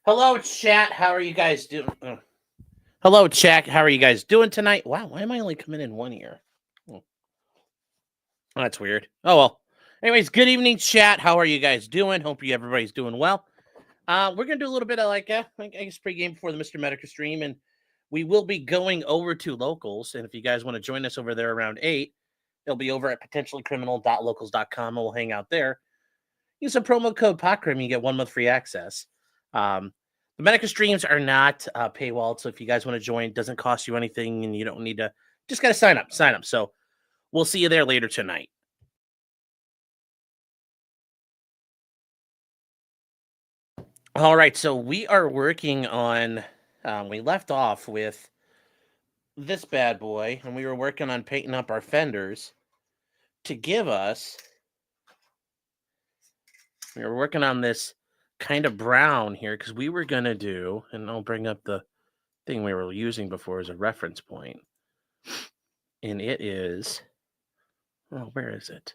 Hello, chat. How are you guys doing? Hello, chat. How are you guys doing tonight? Wow, why am I only coming in one ear? Oh, that's weird. Oh, well. Anyways, good evening, chat. How are you guys doing? Hope everybody's doing well. We're going to do a little bit of I guess pregame before the Mr. Metokur stream, and we will be going over to locals. And if you guys want to join us over there around 8, it'll be over at potentiallycriminal.locals.com, and we'll hang out there. Use the promo code POTCRIM, and you get 1 month free access. The Metokur streams are not paywalled, so if you guys want to join, it doesn't cost you anything, and you don't need to. Just got to sign up. So we'll see you there later tonight. All right, so we are working on. We left off with this bad boy, and we were working on painting up our fenders to give us. We were working on this kind of brown here because we were going to do, and I'll bring up the thing we were using before as a reference point. And it is, where is it?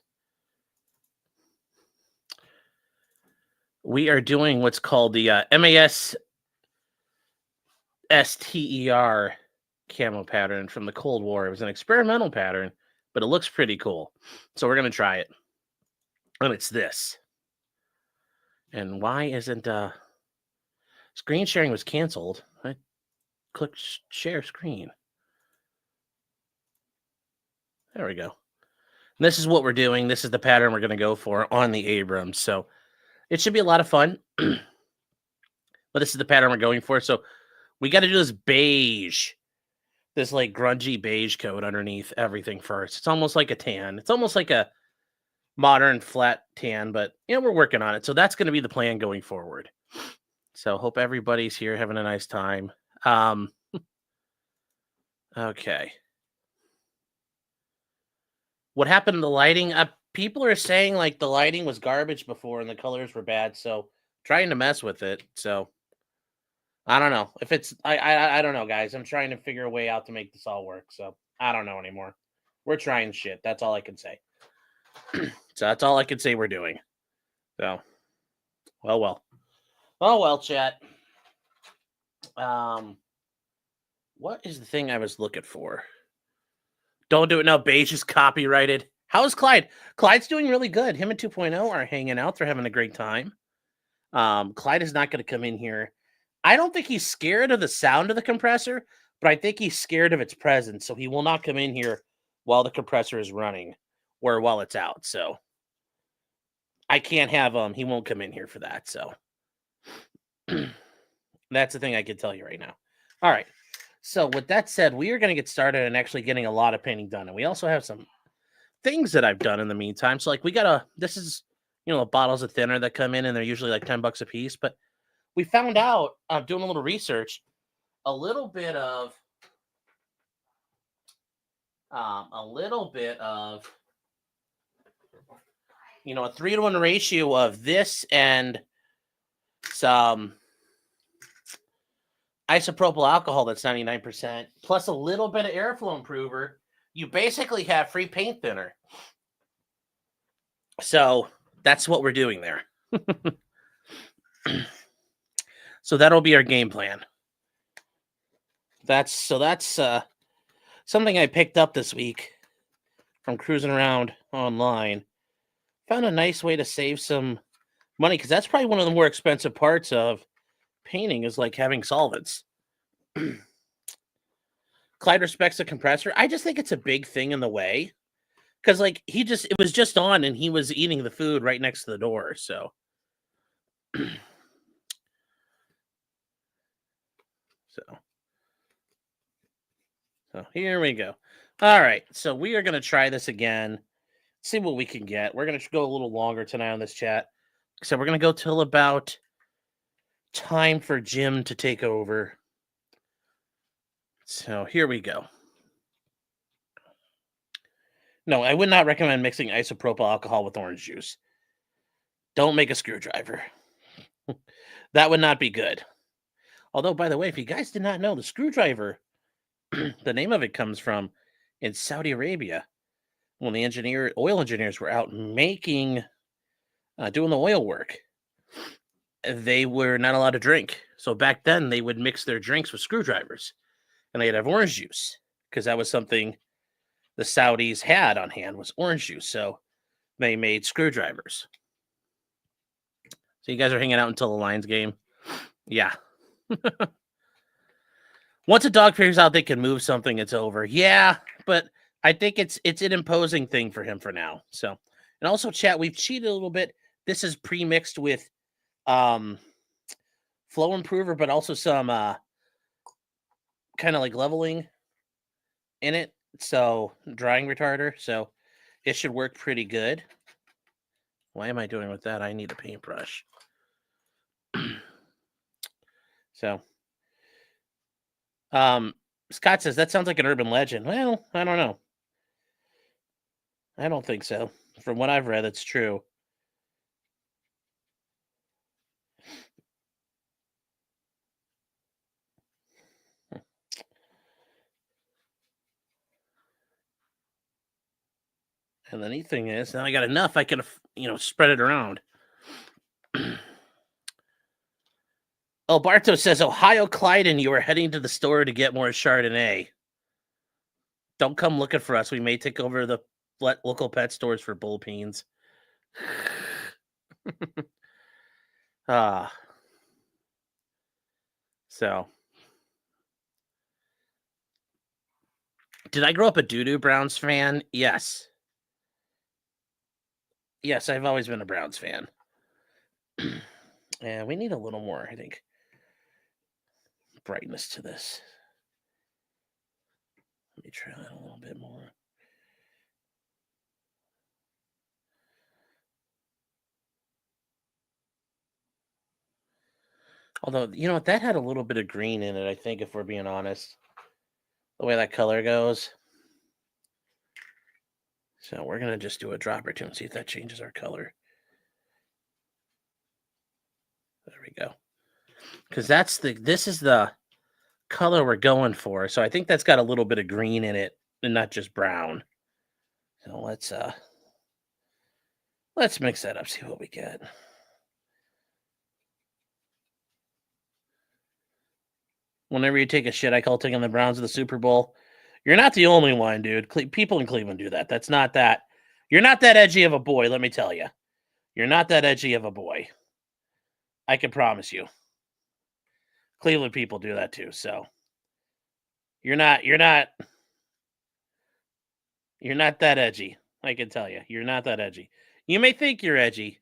We are doing what's called the MASSTER camo pattern from the Cold War. It was an experimental pattern, but it looks pretty cool. So we're going to try it. And it's this. And why isn't screen sharing was canceled? I clicked share screen. There we go. And this is what we're doing. This is the pattern we're going to go for on the Abrams. So it should be a lot of fun. But this is the pattern we're going for. So we got to do this beige, this like grungy beige coat underneath everything first. It's almost like a tan. It's almost like a modern flat tan, but we're working on it. So that's going to be the plan going forward. So hope everybody's here having a nice time. Okay. What happened to the lighting? People are saying like the lighting was garbage before and the colors were bad. So trying to mess with it. So I don't know if it's, I don't know, guys. I'm trying to figure a way out to make this all work. So I don't know anymore. We're trying shit. That's all I can say. So that's all I can say we're doing. So, well, chat. What is the thing I was looking for? Don't do it now. Beige is copyrighted. How's Clyde? Clyde's doing really good. Him and 2.0 are hanging out. They're having a great time. Clyde is not going to come in here. I don't think he's scared of the sound of the compressor, but I think he's scared of its presence. So he will not come in here while the compressor is running or while it's out. So I can't have him. He won't come in here for that. So that's the thing I can tell you right now. All right. So with that said, we are going to get started and actually getting a lot of painting done. And we also have some things that I've done in the meantime. So like this is, bottles of thinner that come in and they're usually like $10 a piece. But we found out, doing a little research, a little bit of a 3-to-1 ratio of this and some isopropyl alcohol that's 99%, plus a little bit of airflow improver, you basically have free paint thinner. So that's what we're doing there. So that'll be our game plan. That's something I picked up this week from cruising around online. Found a nice way to save some money because that's probably one of the more expensive parts of painting is like having solvents. Clyde respects the compressor. I just think it's a big thing in the way because like it was just on and he was eating the food right next to the door. So so here we go. All right. So we are going to try this again. See what we can get. We're going to go a little longer tonight on this chat. So we're going to go till about time for Jim to take over. So here we go. No, I would not recommend mixing isopropyl alcohol with orange juice. Don't make a screwdriver. That would not be good. Although, by the way, if you guys did not know, the screwdriver, the name of it comes from in Saudi Arabia when the oil engineers were out doing the oil work. they were not allowed to drink. So back then, they would mix their drinks with screwdrivers, and they'd have orange juice because that was something the Saudis had on hand was orange juice. So they made screwdrivers. So you guys are hanging out until the Lions game? Yeah. Once a dog figures out they can move something, it's over. Yeah, but I think it's an imposing thing for him for now. So, and also, chat, we've cheated a little bit. This is pre-mixed with flow improver, but also some kind of like leveling in it. So drying retarder. So it should work pretty good. Why am I doing with that? I need a paintbrush. So Scott says that sounds like an urban legend. Well, I don't know. I don't think so. From what I've read, it's true. And the neat thing is, now I got enough, I can, spread it around. Oh, Barto says, Ohio Clyden, you are heading to the store to get more Chardonnay. Don't come looking for us. We may take over the local pet stores for bull peens. So. Did I grow up a Doo-Doo Browns fan? Yes. Yes, I've always been a Browns fan. And we need a little more, I think, brightness to this. Let me try that a little bit more. Although, you know what, that had a little bit of green in it, I think, if we're being honest. The way that color goes. So we're going to just do a drop or two and see if that changes our color. There we go. Because this is the color we're going for. So I think that's got a little bit of green in it and not just brown. So let's mix that up, see what we get. Whenever you take a shit, I call taking the Browns to the Super Bowl. You're not the only one, dude. People in Cleveland do that. That's not that. You're not that edgy of a boy, let me tell you. You're not that edgy of a boy. I can promise you. Cleveland people do that too, so you're not that edgy. I can tell you. You're not that edgy. You may think you're edgy,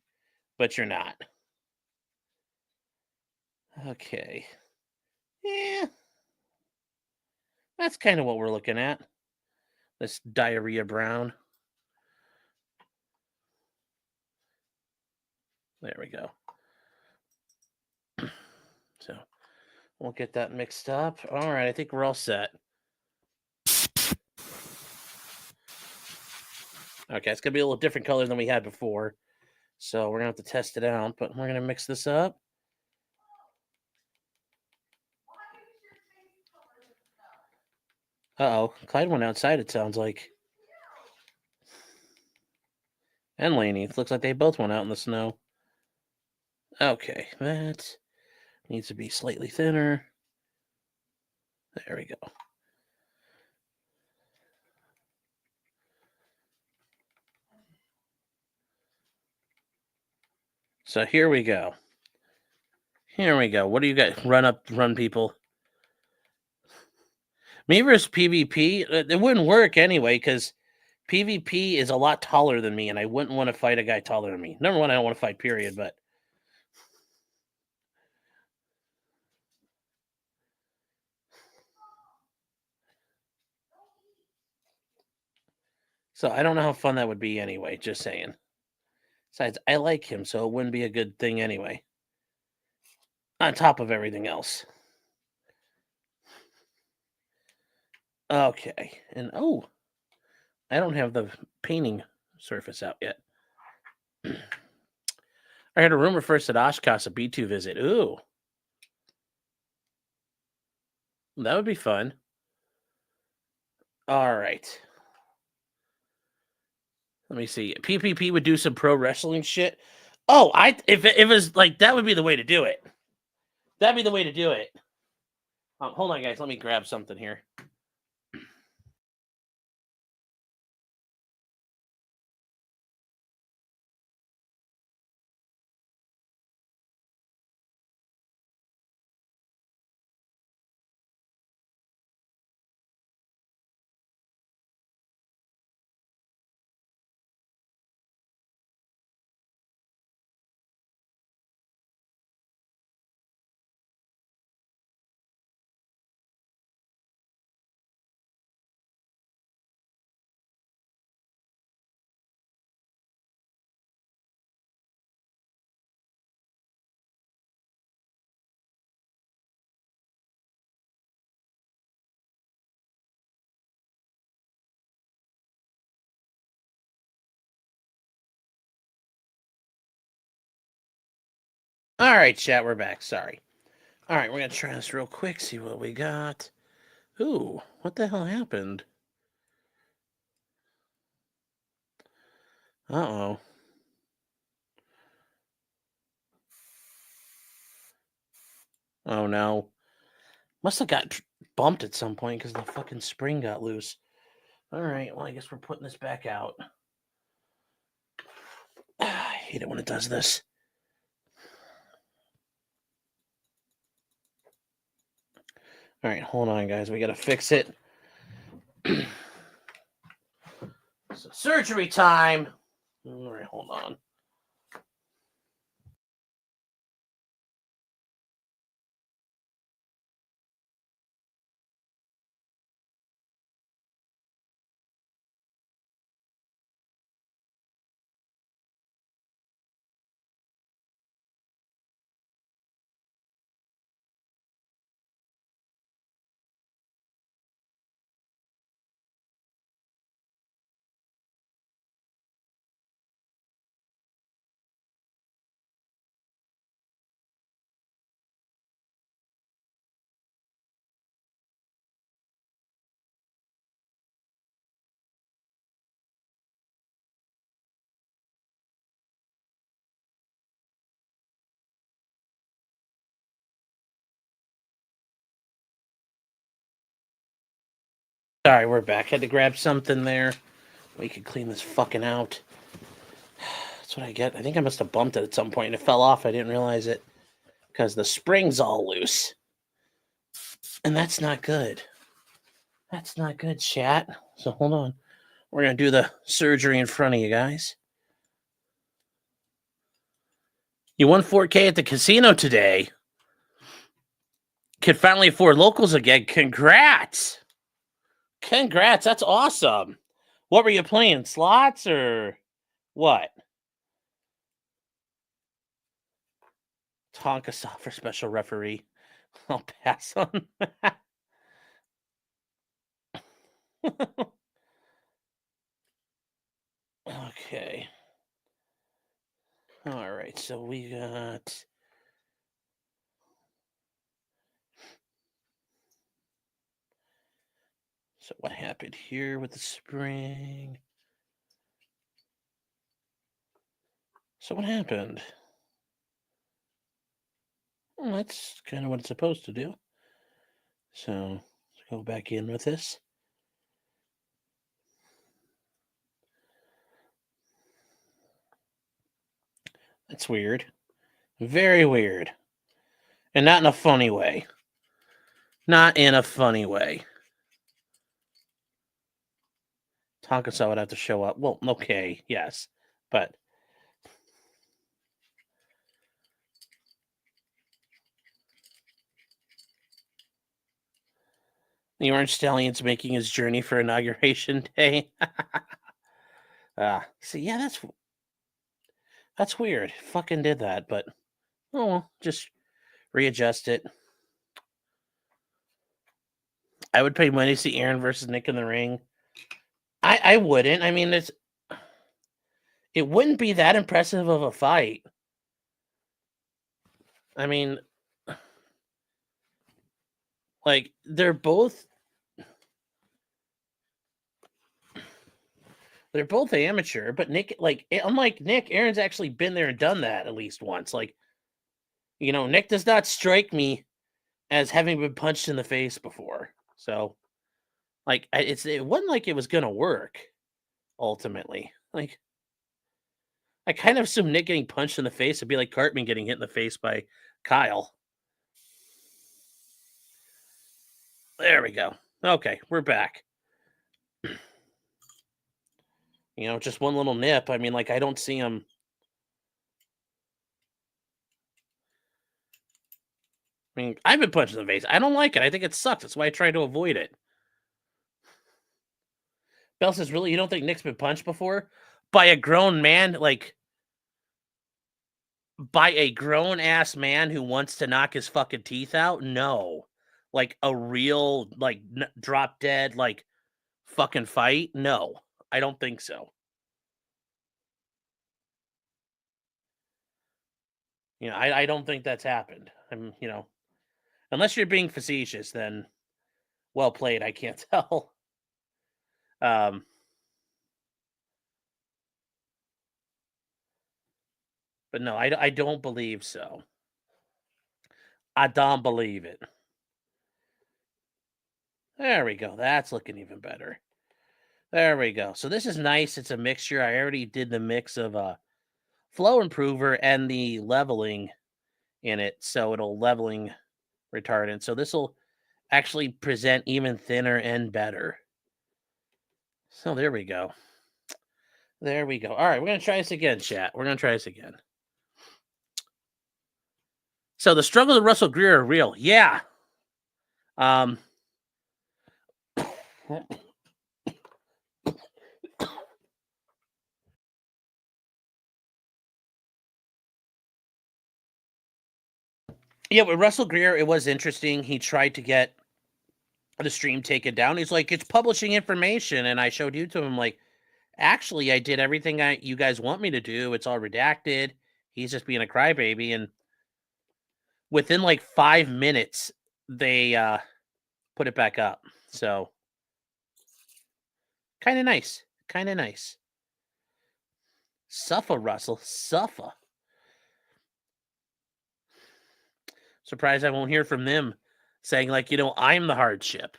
but you're not. Okay. Yeah. That's kind of what we're looking at. This diarrhea brown. There we go. So we'll get that mixed up. All right, I think we're all set. Okay, it's going to be a little different color than we had before. So we're going to have to test it out, but we're going to mix this up. Uh-oh, Clyde went outside, it sounds like. And Laney. It looks like they both went out in the snow. Okay, that needs to be slightly thinner. There we go. So here we go. Here we go. What do you got? Run people. Me versus PvP, it wouldn't work anyway because PvP is a lot taller than me, and I wouldn't want to fight a guy taller than me. Number one, I don't want to fight, period, but... So I don't know how fun that would be anyway, just saying. Besides, I like him, so it wouldn't be a good thing anyway. On top of everything else. Okay, and I don't have the painting surface out yet. I heard a rumor first at Oshkosh, a B2 visit. Ooh. That would be fun. All right. Let me see. PPP would do some pro wrestling shit. Oh, if it was like that would be the way to do it. That'd be the way to do it. Hold on, guys. Let me grab something here. All right, chat. We're back. Sorry. All right, we're gonna try this real quick. See what we got. Ooh, what the hell happened? Uh-oh. Oh, no. Must have got bumped at some point because the fucking spring got loose. All right, well, I guess we're putting this back out. I hate it when it does this. All right, hold on, guys. We got to fix it. So, surgery time. All right, hold on. Sorry, we're back. Had to grab something there. We could clean this fucking out. That's what I get. I think I must have bumped it at some point and it fell off. I didn't realize it because the spring's all loose. And that's not good. That's not good, chat. So hold on. We're going to do the surgery in front of you guys. You won $4K at the casino today. Could finally afford locals again. Congrats. Congrats. That's awesome. What were you playing? Slots or what? Tonka soft for special referee. I'll pass on that. Okay. All right. So we got. So what happened here with the spring? So what happened? Well, that's kind of what it's supposed to do. So let's go back in with this. That's weird. Very weird. And not in a funny way. Not in a funny way. Tonkasaw would have to show up. Well, okay, yes. But the Orange Stallion's making his journey for Inauguration Day. See, yeah, that's weird. Fucking did that, but oh well, just readjust it. I would pay money to see Aaron versus Nick in the ring. I wouldn't. I mean, it wouldn't be that impressive of a fight. I mean, like they're both They're both amateur, but Nick, like, unlike Nick, Aaron's actually been there and done that at least once. Like, Nick does not strike me as having been punched in the face before. So, like, it wasn't like it was gonna work ultimately. Like, I kind of assume Nick getting punched in the face would be like Cartman getting hit in the face by Kyle. There we go. Okay, we're back. Just one little nip. I mean, like, I don't see him. I mean, I've been punched in the face. I don't like it. I think it sucks. That's why I try to avoid it. Bell says, really? You don't think Nick's been punched before? By a grown man? Like, by a grown-ass man who wants to knock his fucking teeth out? No. Like, a real, like, drop-dead, like, fucking fight? No. I don't think so. I don't think that's happened. Unless you're being facetious, then well played, I can't tell. But no, I don't believe so. I don't believe it. There we go. That's looking even better. There we go. So this is nice. It's a mixture. I already did the mix of flow improver and the leveling in it. So it'll leveling retardant. So this will actually present even thinner and better. So there we go. There we go. All right, we're going to try this again, chat. We're going to try this again. So the struggles of Russell Greer are real. Yeah. Yeah, with Russell Greer, it was interesting. He tried to get the stream taken down. He's like, it's publishing information. And I showed you to him, like, actually, I did everything you guys want me to do. It's all redacted. He's just being a crybaby. And within like 5 minutes, they put it back up. So kind of nice. Kind of nice. Suffer, Russell. Suffer. Surprised I won't hear from them saying, like, I'm the hardship.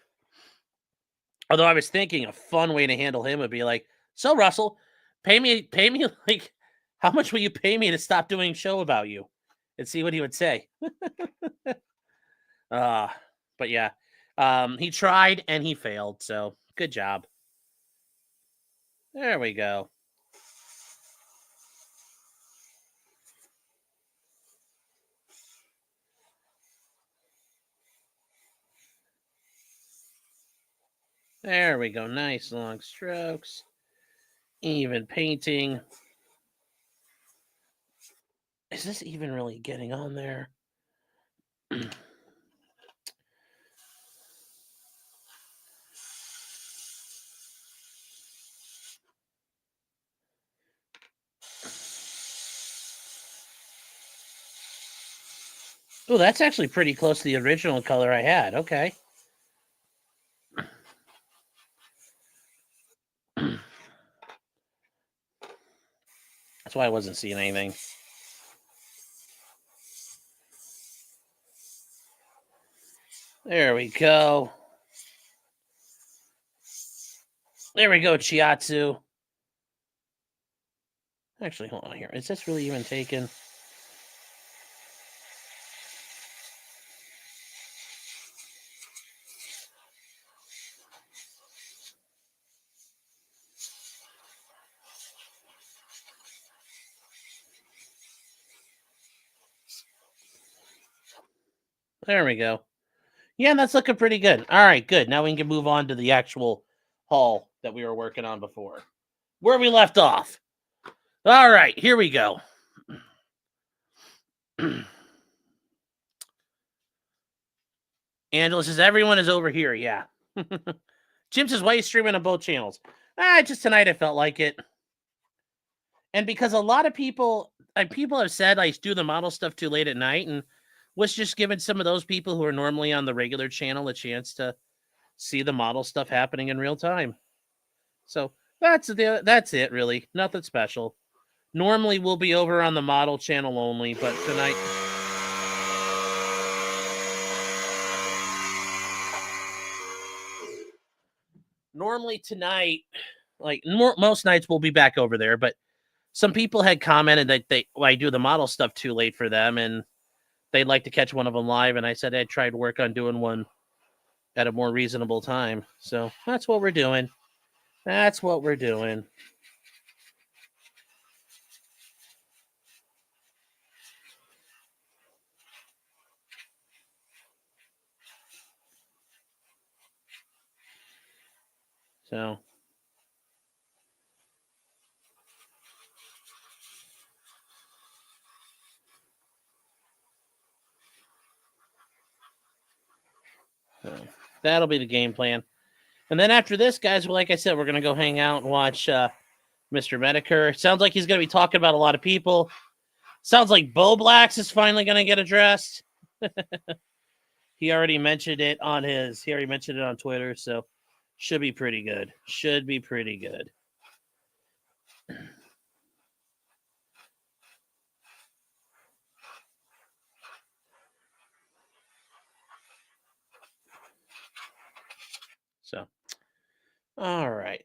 Although I was thinking a fun way to handle him would be like, so Russell, pay me like, how much will you pay me to stop doing show about you? And see what he would say. But yeah, he tried and he failed. So good job. There we go. There we go. Nice long strokes. Even painting. Is this even really getting on there? Oh, that's actually pretty close to the original color I had. Okay. That's why I wasn't seeing anything. There we go. There we go, Chiatsu. Actually, hold on here. Is this really even taken? There we go. Yeah, that's looking pretty good. All right, good. Now we can move on to the actual haul that we were working on before. Where we left off. All right, here we go. Angela says, everyone is over here. Yeah. Jim says, why are you streaming on both channels? Just tonight I felt like it. And because a lot of people have said I do the model stuff too late at night, and was just giving some of those people who are normally on the regular channel a chance to see the model stuff happening in real time. So That's it, really. Nothing special. Normally, we'll be over on the model channel only, but tonight. Normally tonight, like most nights, we'll be back over there. But some people had commented that I do the model stuff too late for them, and they'd like to catch one of them live. And I said I'd try to work on doing one at a more reasonable time. So that's what we're doing. That's what we're doing. So. So that'll be the game plan. And then after this, guys, well, like I said, we're going to go hang out and watch Mr. Metokur. Sounds like he's going to be talking about a lot of people. Sounds like Bo Blacks is finally going to get addressed. He already mentioned it on Twitter, so should be pretty good. Should be pretty good. So, all right,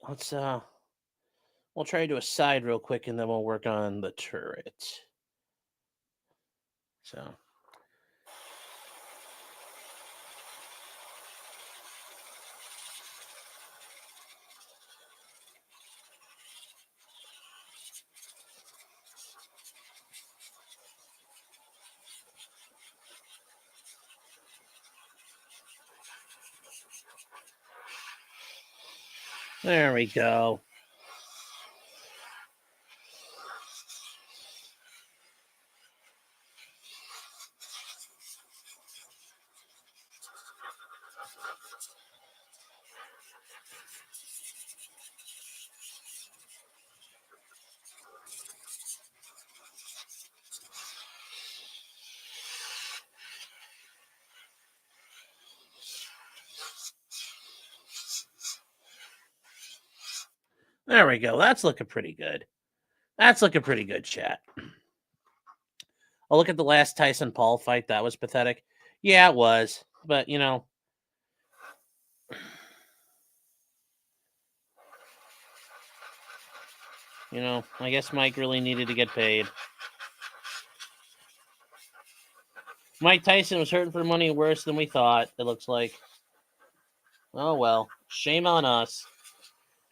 we'll try to do a side real quick, and then we'll work on the turret. So. There we go. There we go. That's looking pretty good. That's looking pretty good, chat. I'll look at the last Tyson Paul fight. That was pathetic. Yeah, it was. But, I guess Mike really needed to get paid. Mike Tyson was hurting for money worse than we thought, it looks like. Oh, well. Shame on us.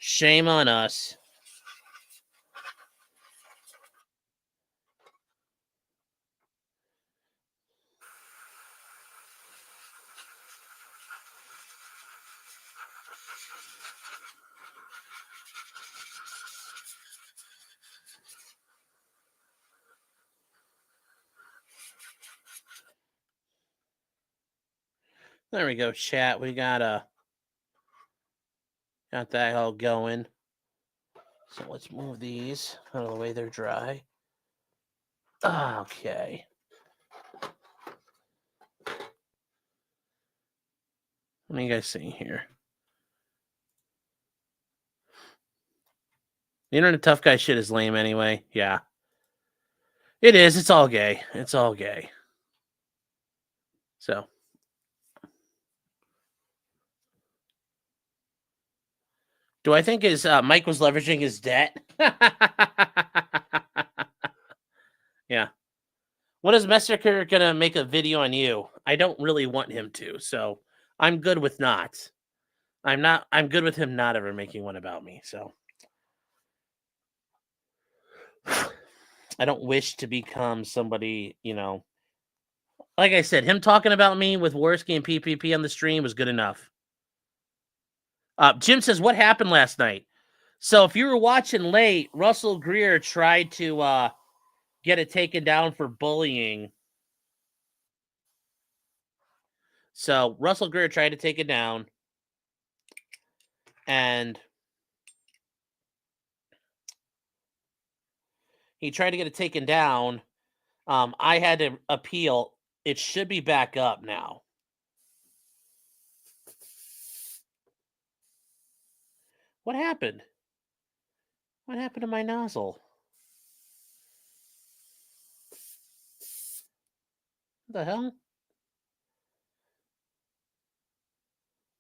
Shame on us. There we go, chat. We got that all going. So let's move these out of the way. They're dry. Okay. What are you guys seeing here? The internet tough guy shit is lame anyway. Yeah. It is. It's all gay. It's all gay. So. Do I think Mike was leveraging his debt? Yeah. When is Metokur gonna make a video on you? I don't really want him to, so I'm good with not. I'm good with him not ever making one about me, so I don't wish to become somebody, Like I said, him talking about me with Worski and PPP on the stream was good enough. Jim says, what happened last night? So if you were watching late, Russell Greer tried to get it taken down for bullying. So Russell Greer tried to take it down, and he tried to get it taken down. I had to appeal. It should be back up now. What happened? What happened to my nozzle? What the hell?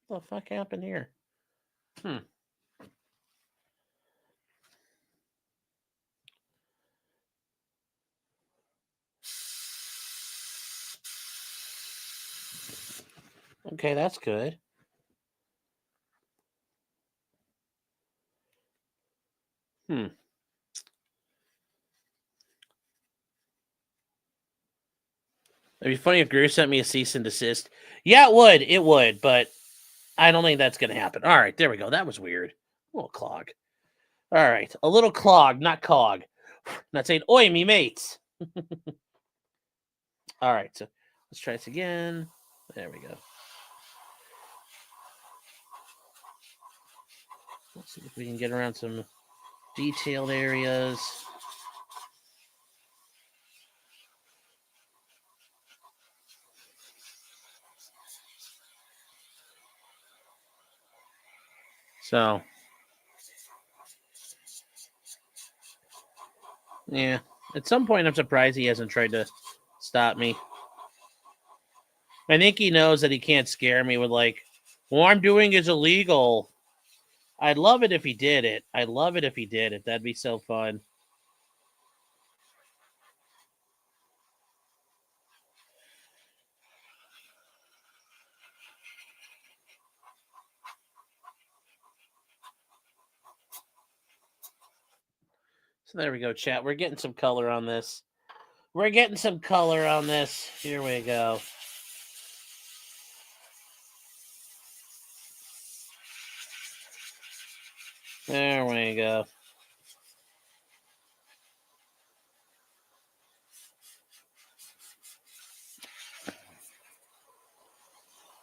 What the fuck happened here? Okay, that's good. It'd be funny if Greer sent me a cease and desist. Yeah, it would. It would, but I don't think that's going to happen. All right, there we go. That was weird. A little clog. All right, a little clog, not cog. Not saying, oi, me mates. All right, so let's try this again. There we go. Let's see if we can get around some detailed areas. So, yeah. At some point, I'm surprised he hasn't tried to stop me. I think he knows that he can't scare me with, like, what I'm doing is illegal. I'd love it if he did it. I'd love it if he did it. That'd be so fun. So there we go, chat. We're getting some color on this. We're getting some color on this. Here we go. There we go.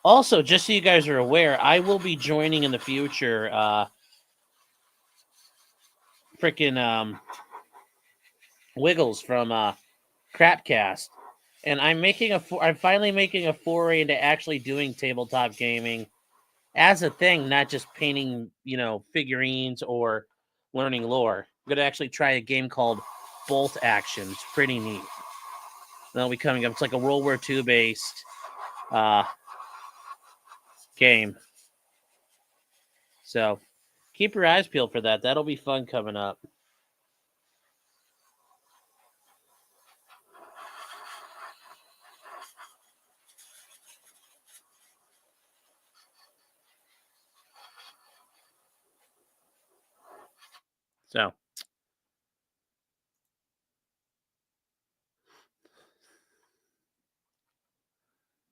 Also, just so you guys are aware, I will be joining in the future freaking Wiggles from Crapcast. And I'm finally making a foray into actually doing tabletop gaming as a thing, not just painting, figurines or learning lore. I'm gonna actually try a game called Bolt Action. It's pretty neat. That'll be coming up. It's like a World War II based game. So keep your eyes peeled for that. That'll be fun coming up.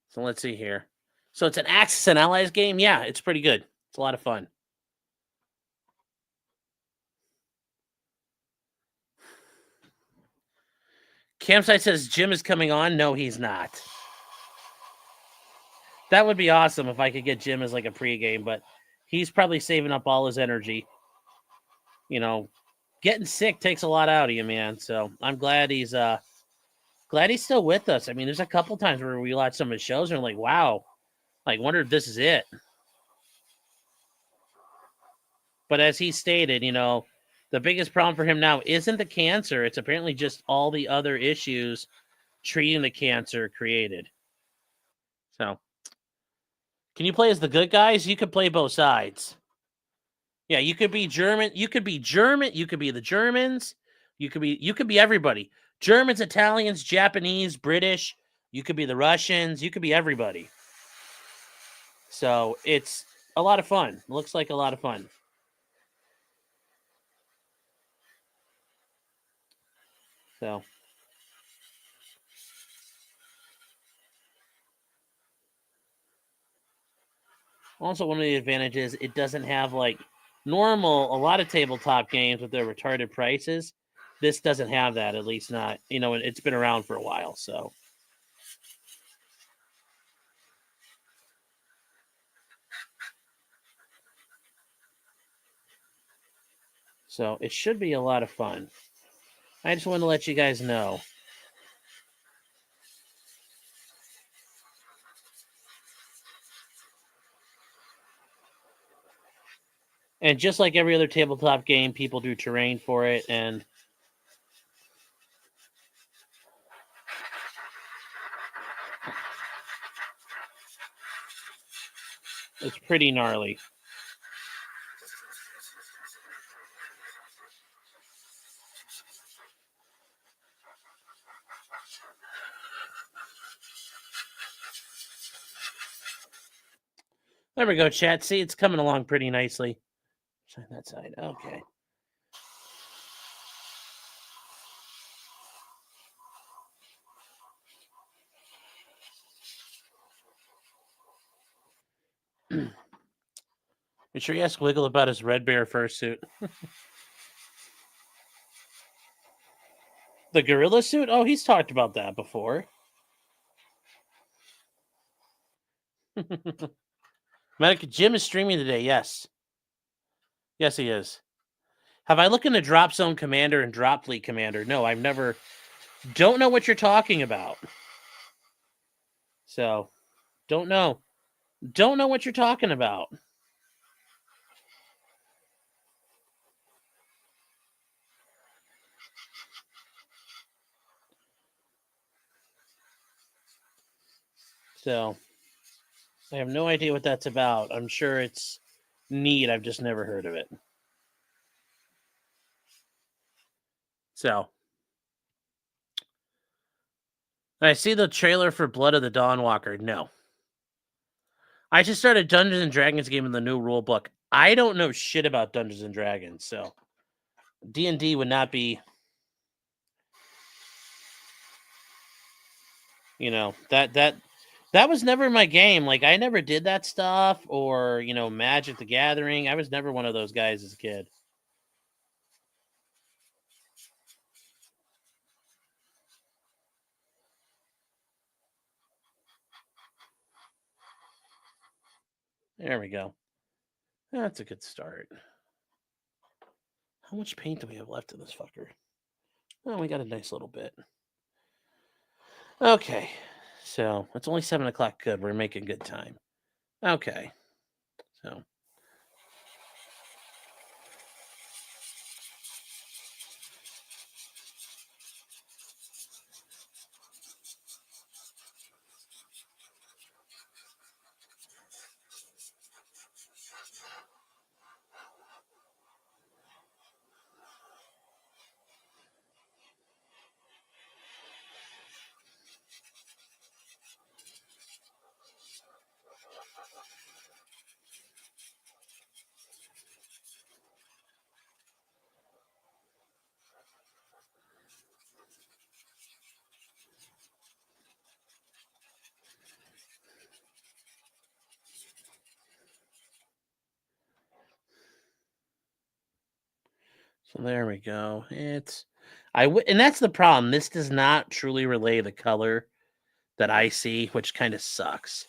So let's see here. So it's an Axis and Allies game. Yeah, it's pretty good. It's a lot of fun. Campsite says Jim is coming on. No, he's not. That would be awesome if I could get Jim as like a pregame, but he's probably saving up all his energy. Getting sick takes a lot out of you, man. So I'm glad he's still with us. I mean, there's a couple times where we watch some of his shows and we're like, wow, like wonder if this is it. But as he stated, the biggest problem for him now isn't the cancer. It's apparently just all the other issues treating the cancer created. So, can you play as the good guys? You could play both sides. Yeah, you could be German. You could be German. You could be the Germans. You could be everybody. Germans, Italians, Japanese, British. You could be the Russians. You could be everybody. So it's a lot of fun. Looks like a lot of fun. So also one of the advantages, it doesn't have like a lot of tabletop games with their retarded prices. This doesn't have that, at least not, it's been around for a while. So it should be a lot of fun. I just want to let you guys know. And just like every other tabletop game, people do terrain for it, and it's pretty gnarly. There we go, chat. See, it's coming along pretty nicely. Shine that side. Okay. Make sure you ask Wiggle about his Red Bear fursuit. The gorilla suit? Oh, he's talked about that before. Medic Jim is streaming today. Yes. Yes, he is. Have I looked into Drop Zone Commander and Drop Fleet Commander? No, I've never. Don't know what you're talking about. So, don't know. Don't know what you're talking about. So, I have no idea what that's about. I'm sure it's neat. I've just never heard of it. So, I see the trailer for Blood of the Dawnwalker. No. I just started Dungeons and Dragons game in the new rule book. I don't know shit about Dungeons and Dragons, so D&D would not be, that was never my game. Like, I never did that stuff, or Magic the Gathering. I was never one of those guys as a kid. There we go. That's a good start. How much paint do we have left in this fucker? Oh, we got a nice little bit. Okay, so it's only 7 o'clock. Good, we're making good time. Okay, so there we go. And that's the problem. This does not truly relay the color that I see, which kind of sucks.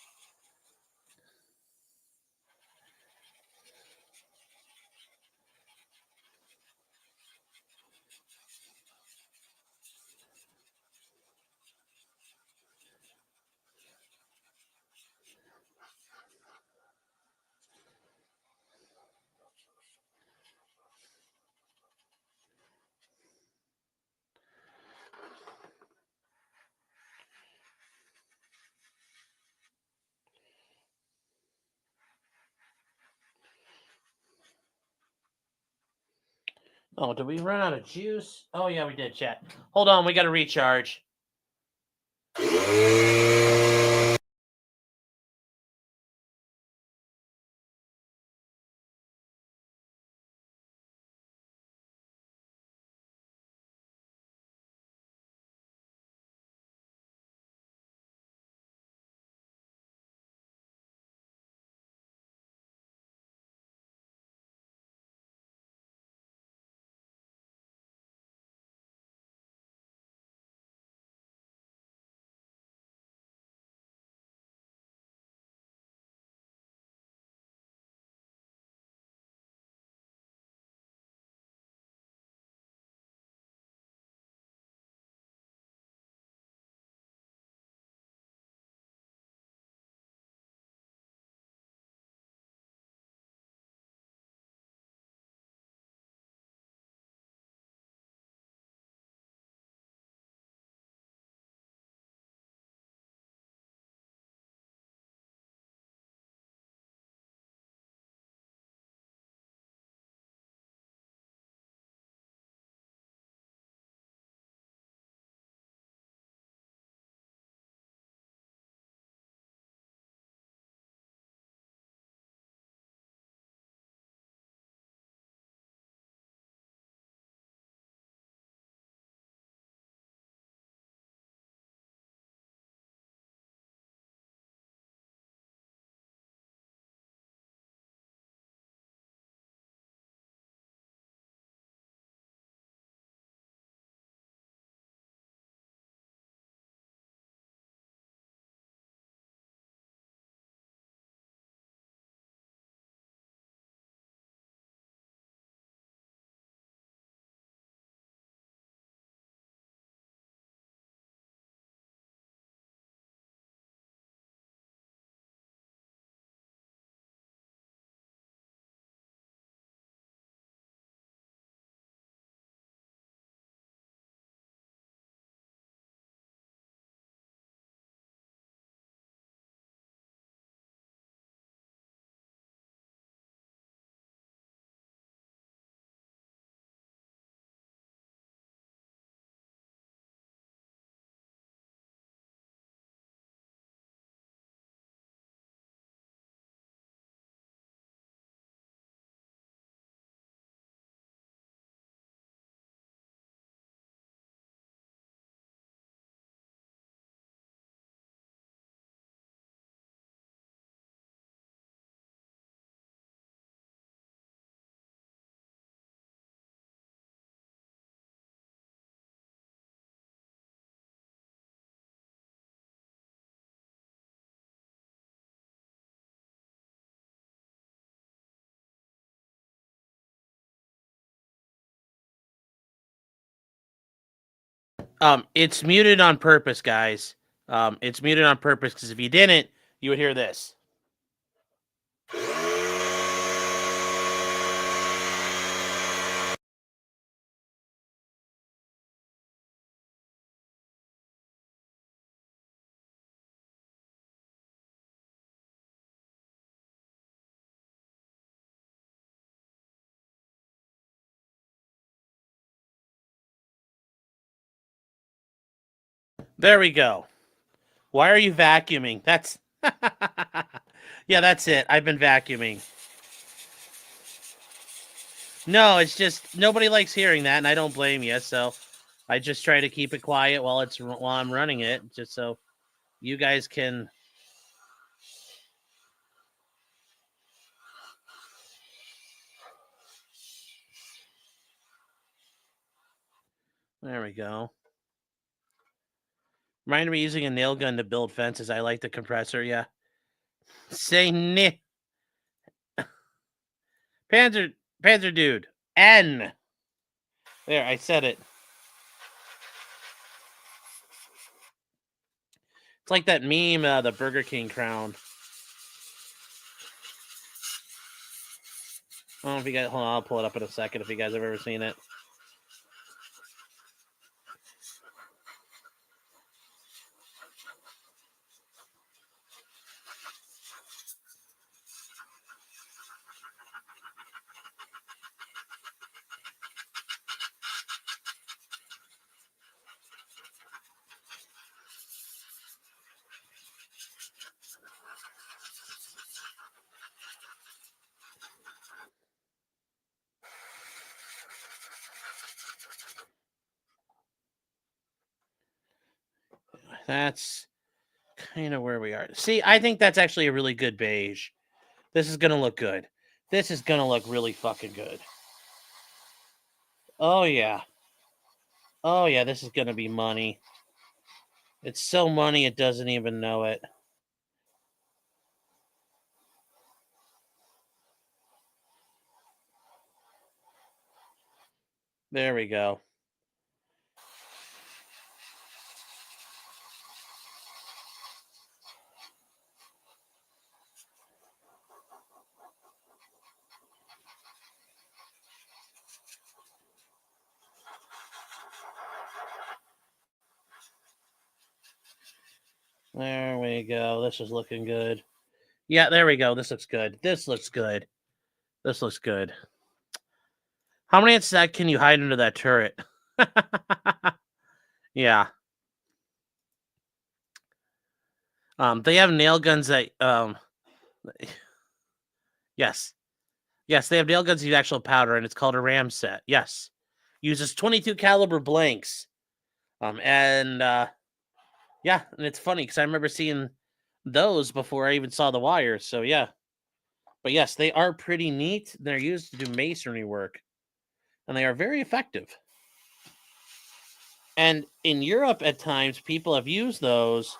Oh, did we run out of juice? Oh, yeah, we did, chat. Hold on, we got to recharge. It's muted on purpose, guys. It's muted on purpose because if you didn't, you would hear this. There we go. Why are you vacuuming? That's yeah, that's it. I've been vacuuming. No, it's just nobody likes hearing that, and I don't blame you. So I just try to keep it quiet while I'm running it, just so you guys can. There we go. Remind me using a nail gun to build fences. I like the compressor. Yeah. Say ni. Panzer dude. N. There, I said it. It's like that meme, the Burger King crown. I don't know if you guys. Hold on, I'll pull it up in a second if you guys have ever seen it. That's kind of where we are. See, I think that's actually a really good beige. This is going to look good. This is going to look really fucking good. Oh, yeah. Oh, yeah, this is going to be money. It's so money it doesn't even know it. There we go. There we go. This is looking good. Yeah, there we go. This looks good. This looks good. This looks good. How many that can you hide under that turret? Yeah. They have nail guns that yes. Yes, they have nail guns with actual powder, and it's called a ram set. Yes. Uses 22 caliber blanks. And yeah, and it's funny because I remember seeing those before I even saw the wires. So yeah. But yes, they are pretty neat. They're used to do masonry work. And they are very effective. And in Europe at times people have used those,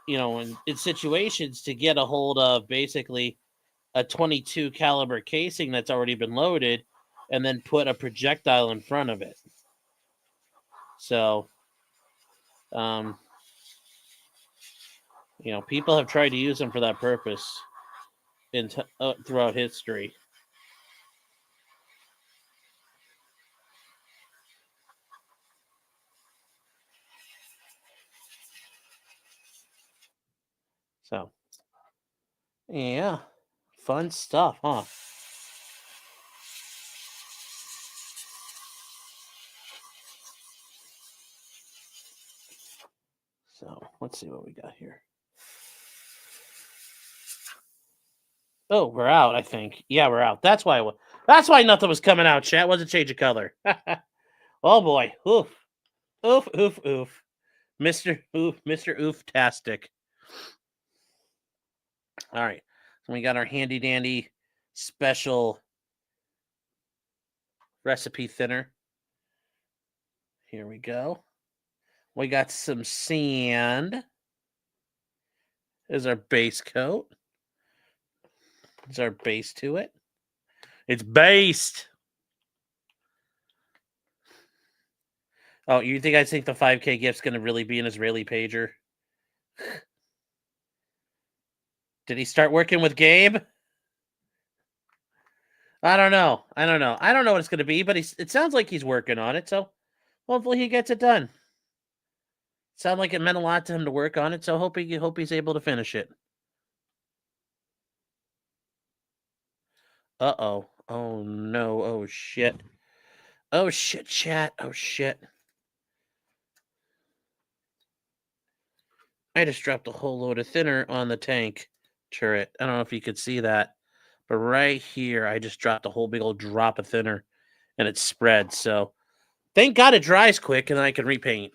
in situations to get a hold of basically a 22 caliber casing that's already been loaded and then put a projectile in front of it. So people have tried to use them for that purpose throughout history. So, yeah, fun stuff, huh? So, let's see what we got here. Oh, we're out, I think. Yeah, we're out. That's why nothing was coming out, chat. It wasn't change of color. Oh boy. Oof. Oof, oof, oof. Mr. Oof-tastic. All right. So we got our handy dandy special recipe thinner. Here we go. We got some sand. Is our base coat. Is our base to it. It's based. Oh, you think I think the 5K gift's going to really be an Israeli pager? Did he start working with Gabe? I don't know. I don't know what it's going to be, but it sounds like he's working on it, so hopefully he gets it done. Sound like it meant a lot to him to work on it, so hope he's able to finish it. Uh-oh. Oh, no. Oh, shit. Oh, shit, chat. Oh, shit. I just dropped a whole load of thinner on the tank turret. I don't know if you could see that, but right here, I just dropped a whole big old drop of thinner, and it spread, so thank God it dries quick, and then I can repaint.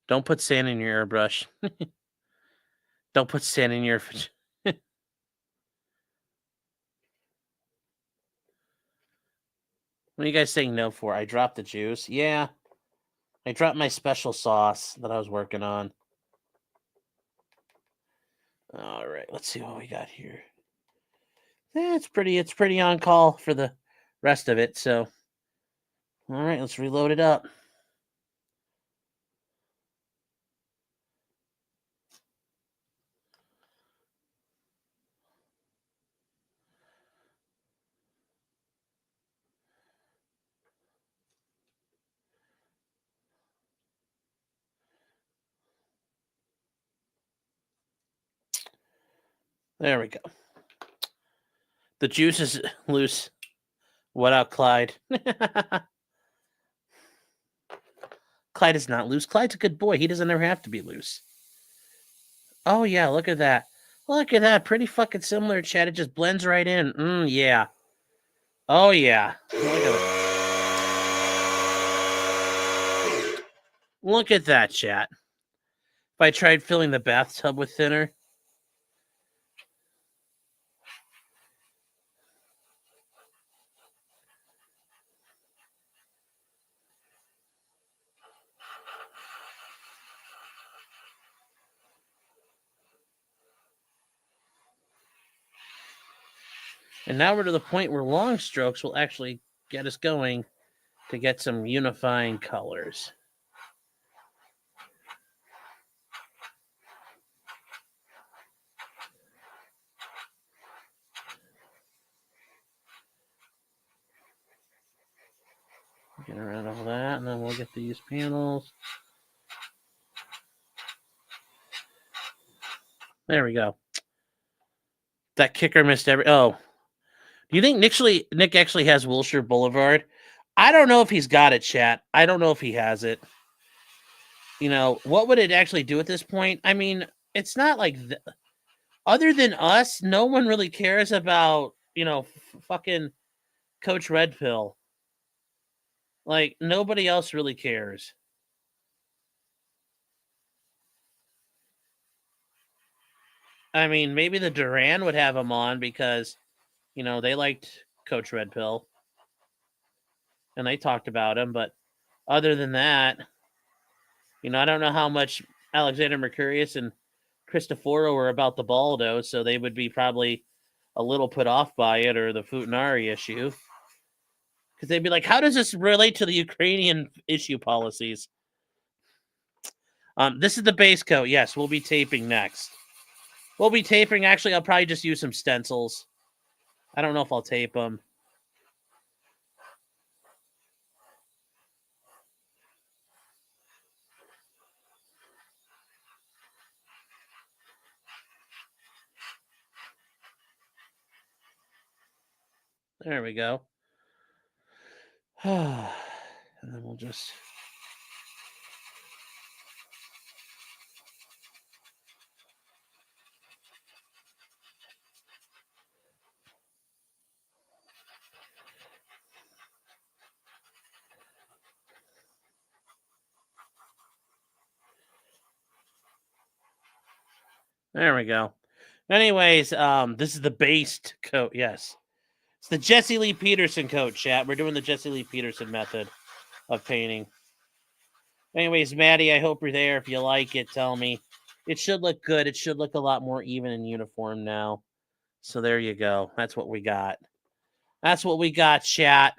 Don't put sand in your airbrush. Don't put sand in your... What are you guys saying no for? I dropped the juice. Yeah. I dropped my special sauce that I was working on. All right, let's see what we got here. It's pretty on call for the rest of it, so all right, let's reload it up. There we go. The juice is loose. What up, Clyde? Clyde is not loose. Clyde's a good boy. He doesn't ever have to be loose. Oh, yeah, look at that. Look at that. Pretty fucking similar, Chad. It just blends right in. Yeah. Oh, yeah. Look at that. Look at that, chat. If I tried filling the bathtub with thinner. And now we're to the point where long strokes will actually get us going to get some unifying colors. Get around all that, and then we'll get these panels. There we go. That kicker missed every... Oh. Do you think Nick actually has Wilshire Boulevard? I don't know if he's got it, chat. I don't know if he has it. You know, what would it actually do at this point? I mean, it's not like... Other than us, no one really cares about, you know, fucking Coach Red Pill. Like, nobody else really cares. I mean, maybe the Duran would have him on because, you know, they liked Coach Red Pill. And they talked about him. But other than that, you know, I don't know how much Alexander Mercurius and Cristoforo were about the Baldo, so they would be probably a little put off by it, or the Futanari issue. Because they'd be like, how does this relate to the Ukrainian issue policies? This is the base coat. Yes, we'll be taping next. We'll be taping. Actually, I'll probably just use some stencils. I don't know if I'll tape them. There we go. And then we'll just... There we go. Anyways, this is the based coat. Yes. It's the Jesse Lee Peterson coat, chat. We're doing the Jesse Lee Peterson method of painting. Anyways, Maddie, I hope you're there. If you like it, tell me. It should look good. It should look a lot more even and uniform now. So there you go. That's what we got. That's what we got, chat.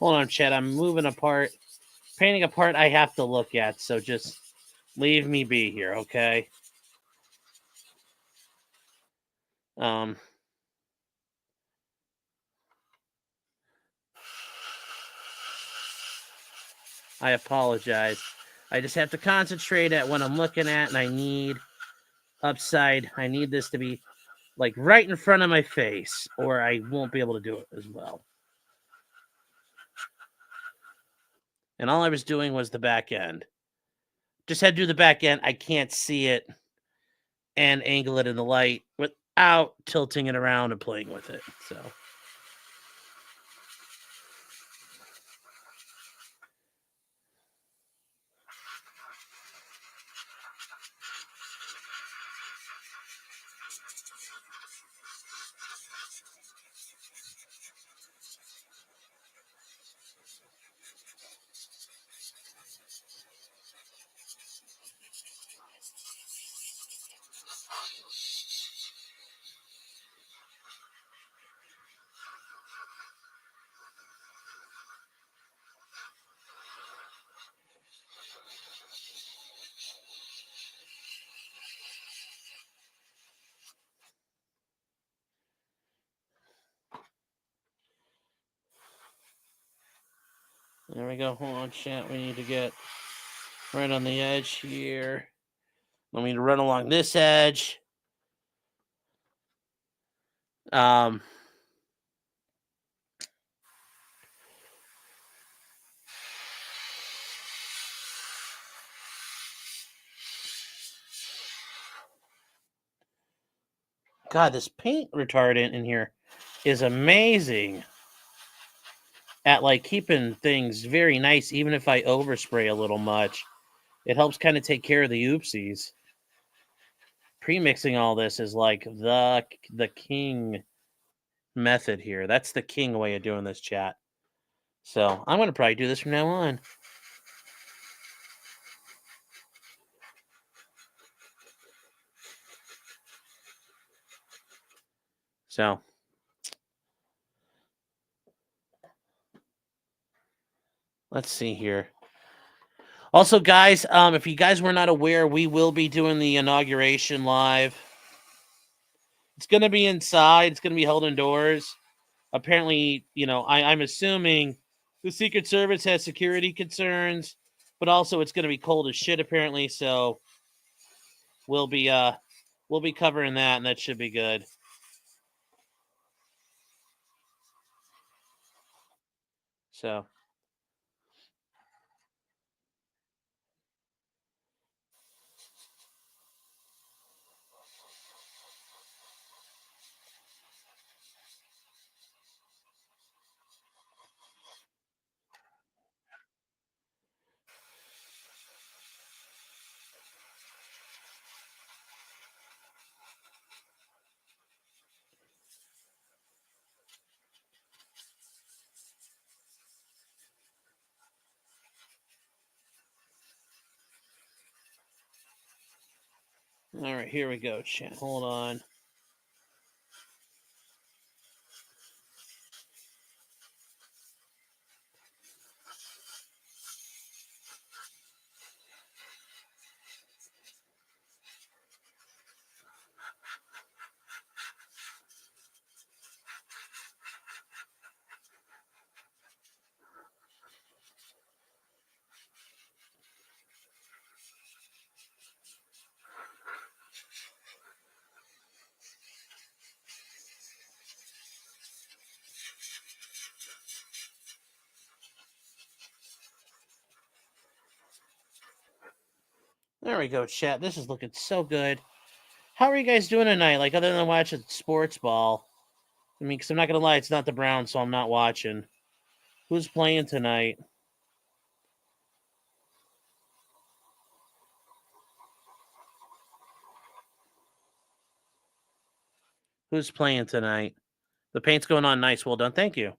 Hold on, chat. I'm moving apart. Painting a part I have to look at, so just leave me be here, okay? I apologize. I just have to concentrate at what I'm looking at, and I need upside. I need this to be like right in front of my face, or I won't be able to do it as well. And all I was doing was the back end. Just had to do the back end. I can't see it and angle it in the light without tilting it around and playing with it. So there we go. Hold on, chat. We need to get right on the edge here. I mean, to run along this edge. God, this paint retardant in here is amazing at like keeping things very nice, even if I overspray a little much. It helps kind of take care of the oopsies. Pre-mixing all this is like the king method here. That's the king way of doing this, chat. So I'm going to probably do this from now on. So let's see here. Also, guys, if you guys were not aware, we will be doing the inauguration live. It's going to be inside. It's going to be held indoors. Apparently, you know, I'm assuming the Secret Service has security concerns, but also it's going to be cold as shit apparently. So we'll be covering that, and that should be good. So. All right, here we go, chat. Hold on. There we go, chat. This is looking so good. How are you guys doing tonight? Like, other than watching sports ball? I mean, because I'm not going to lie, it's not the Browns, so I'm not watching. Who's playing tonight? Who's playing tonight? The paint's going on nice. Well done. Thank you.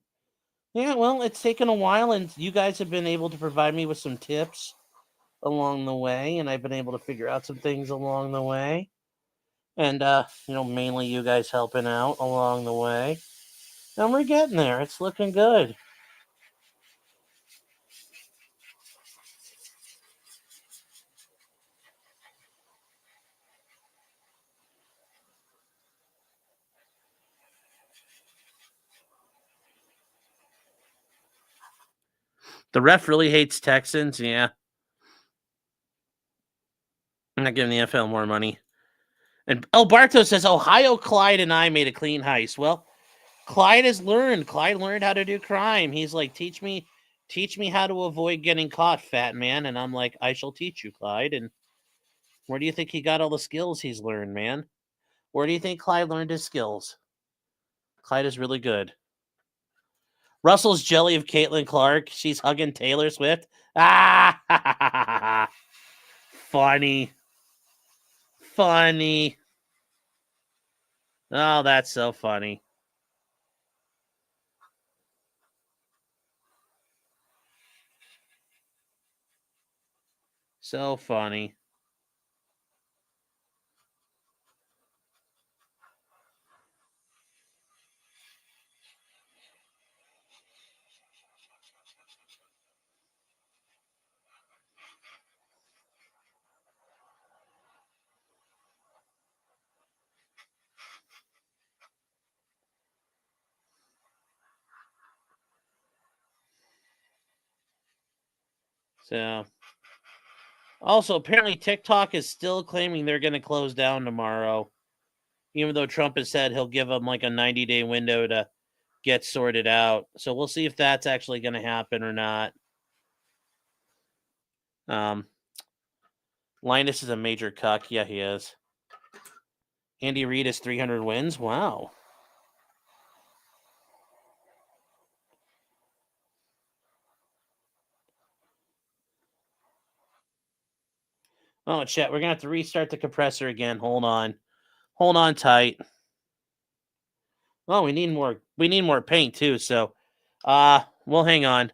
Yeah, well, it's taken a while, and you guys have been able to provide me with some tips along the way, and I've been able to figure out some things along the way. And, mainly you guys helping out along the way. And we're getting there. It's looking good. The ref really hates Texans. Yeah. I'm not giving the NFL more money. And Barto says Ohio Clyde and I made a clean heist. Well, Clyde has learned. Clyde learned how to do crime. He's like, teach me how to avoid getting caught, fat man. And I'm like, I shall teach you, Clyde. And where do you think he got all the skills he's learned, man? Where do you think Clyde learned his skills? Clyde is really good. Russell's jelly of Caitlin Clark. She's hugging Taylor Swift. Ah, funny. Funny. Oh, that's so funny. So funny. So, also, apparently TikTok is still claiming they're going to close down tomorrow, even though Trump has said he'll give them like a 90-day window to get sorted out. So we'll see if that's actually going to happen or not. Linus is a major cuck. Yeah, he is. Andy Reid has 300 wins. Wow. Oh, chat, we're going to have to restart the compressor again. Hold on. Hold on tight. Oh, we need more paint too, so we'll hang on.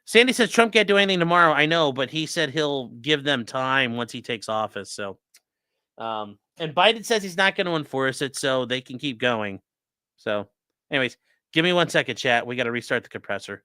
Sandy says Trump can't do anything tomorrow. I know, but he said he'll give them time once he takes office. So and Biden says he's not going to enforce it, so they can keep going. So, anyways, give me 1 second, chat. We got to restart the compressor.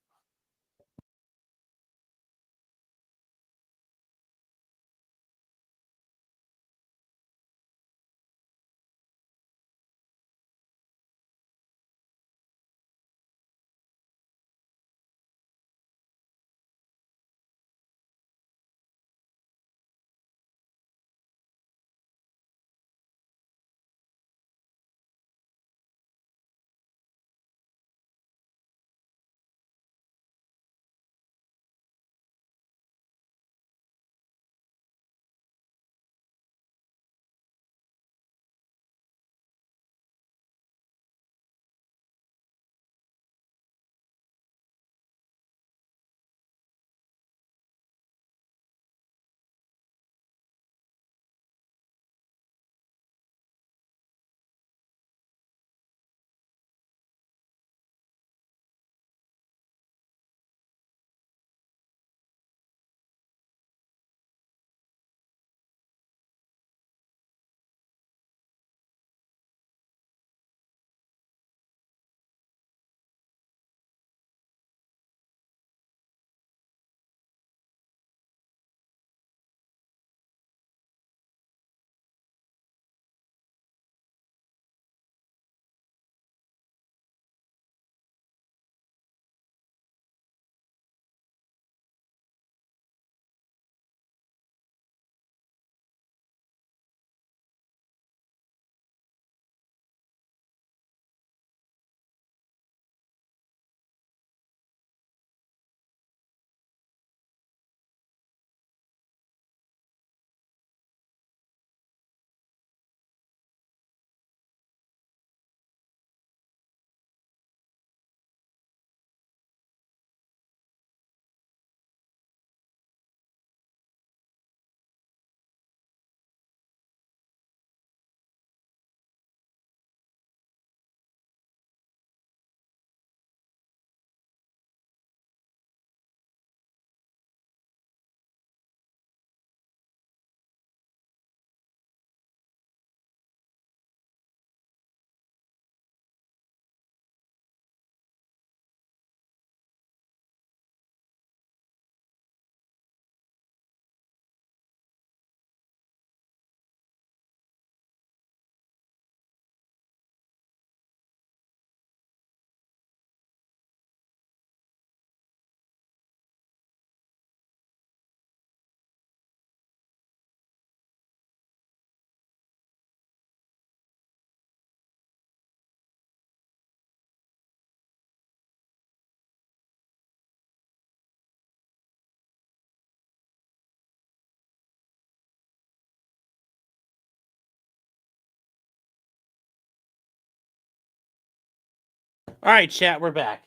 All right, chat, we're back.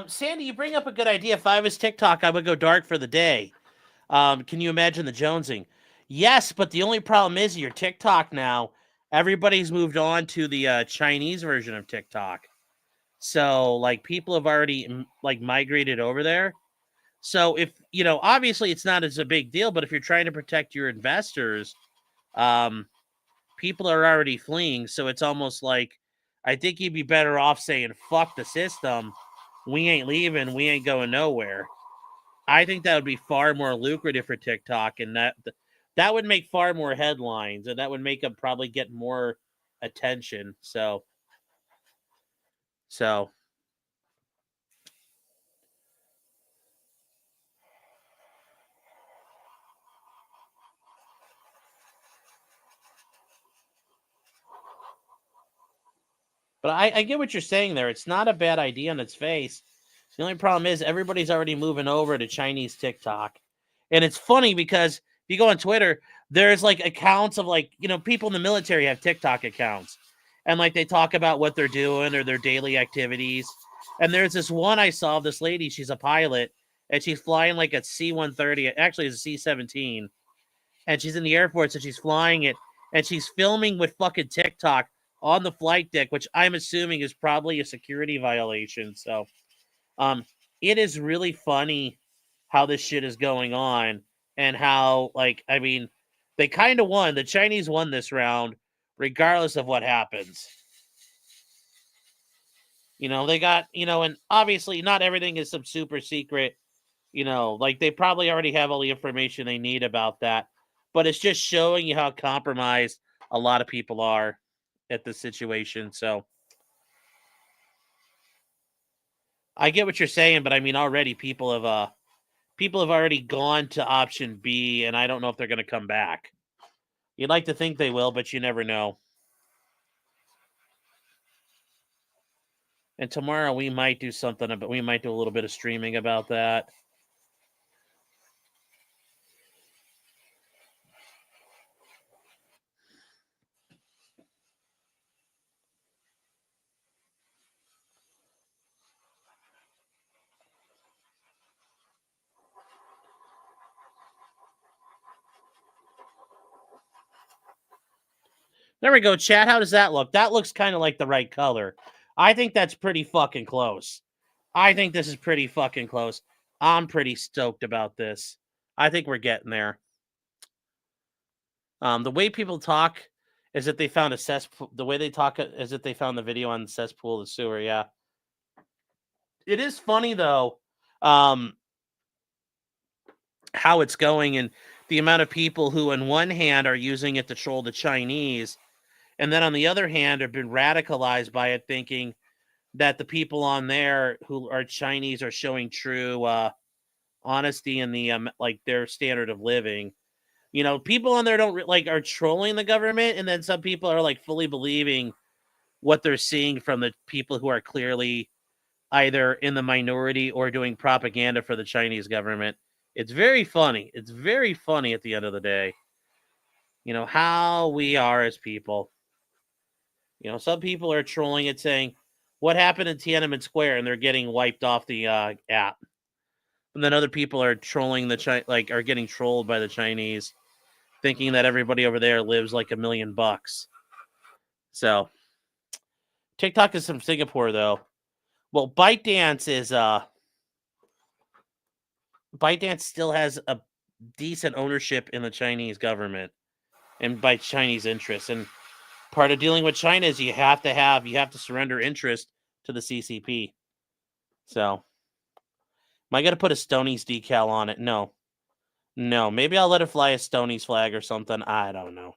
Sandy, you bring up a good idea. If I was TikTok, I would go dark for the day. Can you imagine the jonesing? Yes, but the only problem is your TikTok now. Everybody's moved on to the Chinese version of TikTok. So, like, people have already like migrated over there. So, if obviously it's not as a big deal, but if you're trying to protect your investors, people are already fleeing. So it's almost like I think you'd be better off saying "fuck the system." We ain't leaving. We ain't going nowhere. I think that would be far more lucrative for TikTok, and that would make far more headlines, and that would make them probably get more attention. So, but I get what you're saying there. It's not a bad idea on its face. The only problem is everybody's already moving over to Chinese TikTok, and it's funny because if you go on Twitter, there's like accounts of like people in the military have TikTok accounts, and like they talk about what they're doing or their daily activities. And there's this one I saw of this lady. She's a pilot, and she's flying like a C-130. Actually, it's a C-17, and she's in the Air Force, and she's flying it, and she's filming with fucking TikTok on the flight deck, which I'm assuming is probably a security violation. So, it is really funny how this shit is going on and how, like, I mean, they kind of won. The Chinese won this round, regardless of what happens. They got, and obviously not everything is some super secret, like they probably already have all the information they need about that. But it's just showing you how compromised a lot of people are at the situation. So I get what you're saying, but I mean, already people have already gone to option B, and I don't know if they're going to come back. You'd like to think they will, but you never know. And tomorrow we might do something about. We might do a little bit of streaming about that. There we go, chat. How does that look? That looks kind of like the right color. I think that's pretty fucking close. I think this is pretty fucking close. I'm pretty stoked about this. I think we're getting there. The way people talk is that they found a cesspool. The way they talk is that they found the video on the cesspool of the sewer. Yeah. It is funny though, how it's going and the amount of people who, on one hand, are using it to troll the Chinese, and then on the other hand, have been radicalized by it, thinking that the people on there who are Chinese are showing true honesty in the like their standard of living. People on there don't are trolling the government, and then some people are like fully believing what they're seeing from the people who are clearly either in the minority or doing propaganda for the Chinese government. It's very funny. It's very funny at the end of the day. How we are as people. Some people are trolling it saying, what happened in Tiananmen Square? And they're getting wiped off the app. And then other people are trolling are getting trolled by the Chinese, thinking that everybody over there lives like $1 million. So TikTok is from Singapore, though. Well, ByteDance still has a decent ownership in the Chinese government and by Chinese interests. And part of dealing with China is you have to surrender interest to the CCP. So, am I going to put a Stonies decal on it? No. Maybe I'll let it fly a Stonies flag or something. I don't know.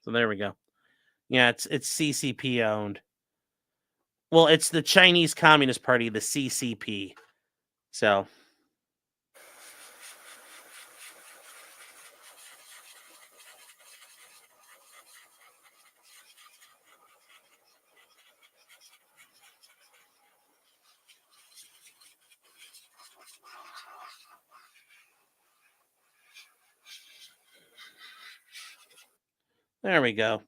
So there we go. Yeah, it's CCP owned. Well, it's the Chinese Communist Party, the CCP. So There we go.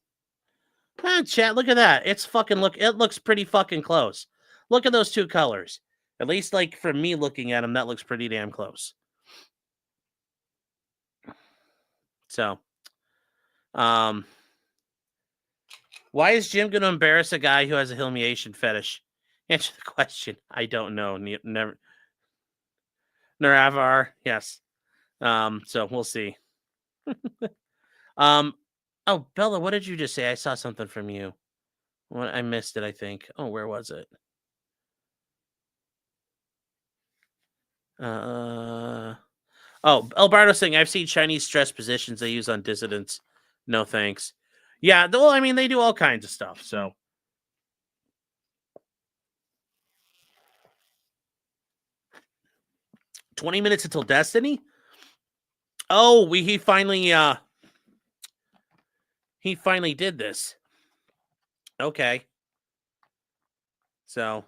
Ah, chat, look at that. It's fucking it looks pretty fucking close. Look at those two colors. At least, like, for me looking at them, that looks pretty damn close. So, why is Jim going to embarrass a guy who has a humiliation fetish? Answer the question. I don't know. Never. Naravar, yes. So we'll see. Oh, Bella, what did you just say? I saw something from you. What, I missed it, I think. Oh, where was it? Oh, Alberto saying, I've seen Chinese stress positions they use on dissidents. No thanks. Yeah, well, I mean, they do all kinds of stuff, so. 20 minutes until Destiny? Oh, he finally did this. Okay. So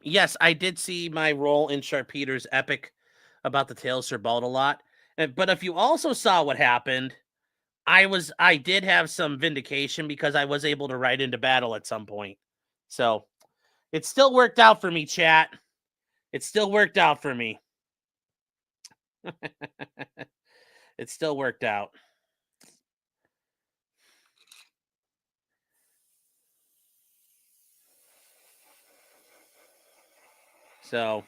yes, I did see my role in Sharpeter's epic about the Tales Sir Bald a lot. But if you also saw what happened, I did have some vindication because I was able to ride into battle at some point. So it still worked out for me, chat. It still worked out for me. It still worked out. So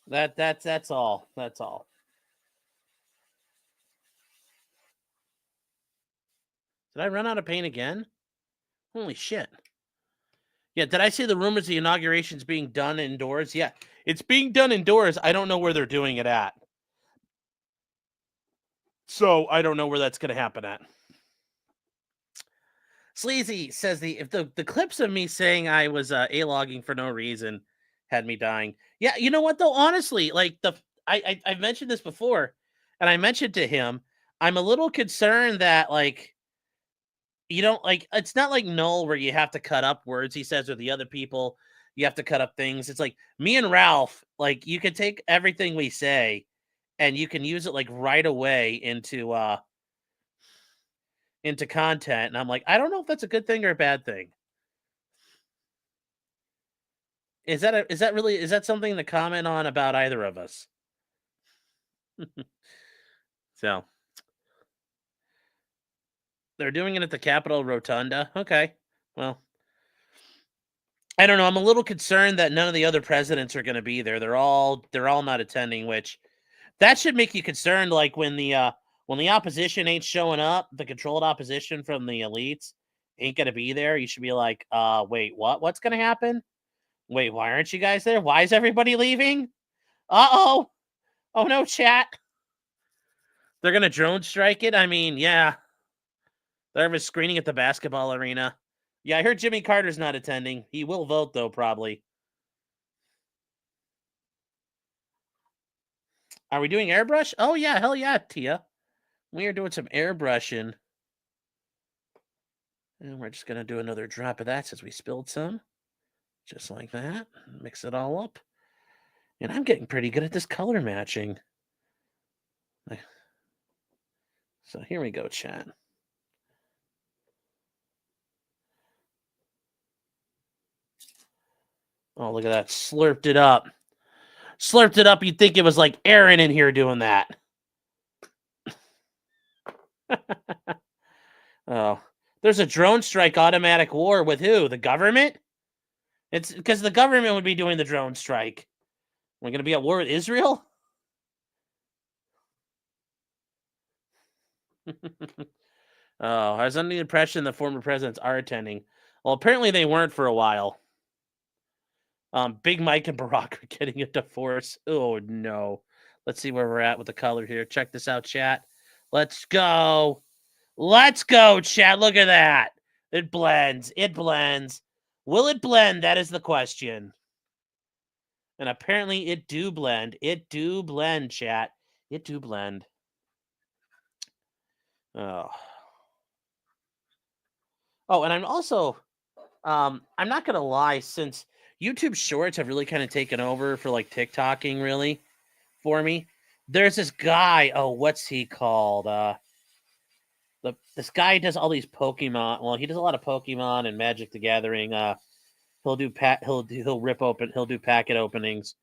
that's all. That's all. Did I run out of paint again? Holy shit. Yeah, did I say the rumors the inauguration's being done indoors? Yeah, it's being done indoors. I don't know where they're doing it at. So I don't know where that's going to happen at. Sleazy says if the clips of me saying I was a-logging for no reason had me dying. Yeah, you know what though? Honestly, like I've mentioned this before, and I mentioned to him, I'm a little concerned that like you don't like it's not like Null where you have to cut up words he says or the other people you have to cut up things. It's like me and Ralph, like you can take everything we say and you can use it like right away into content. And I'm like, I don't know if that's a good thing or a bad thing. Is that something to comment on about either of us? So they're doing it at the Capitol Rotunda. Okay. Well, I don't know. I'm a little concerned that none of the other presidents are going to be there. They're all not attending, which that should make you concerned. Like when the opposition ain't showing up, the controlled opposition from the elites ain't going to be there. You should be like, wait, what? What's going to happen? Wait, why aren't you guys there? Why is everybody leaving? Uh-oh. Oh, no, chat. They're going to drone strike it? I mean, yeah. They're having a screening at the basketball arena. Yeah, I heard Jimmy Carter's not attending. He will vote, though, probably. Are we doing airbrush? Oh, yeah. Hell yeah, Tia. We are doing some airbrushing. And we're just going to do another drop of that since we spilled some. Just like that. Mix it all up. And I'm getting pretty good at this color matching. So here we go, chat. Oh, look at that. Slurped it up. Slurped it up. You'd think it was like Aaron in here doing that. Oh. There's a drone strike automatic war with who? The government? It's because the government would be doing the drone strike. We're going to be at war with Israel? Oh, I was under the impression the former presidents are attending. Well, apparently they weren't for a while. Big Mike and Barack are getting a divorce. Oh, no. Let's see where we're at with the color here. Check this out, chat. Let's go. Let's go, chat. Look at that. It blends. It blends. Will it blend? That is the question. And apparently it do blend. It do blend, chat. It do blend. Oh. Oh, and I'm also I'm not gonna lie, since YouTube Shorts have really kind of taken over for like TikToking, really for me. There's this guy. Oh, what's he called? This guy does all these Pokemon. Well, he does a lot of Pokemon and Magic the Gathering. He'll do packet openings,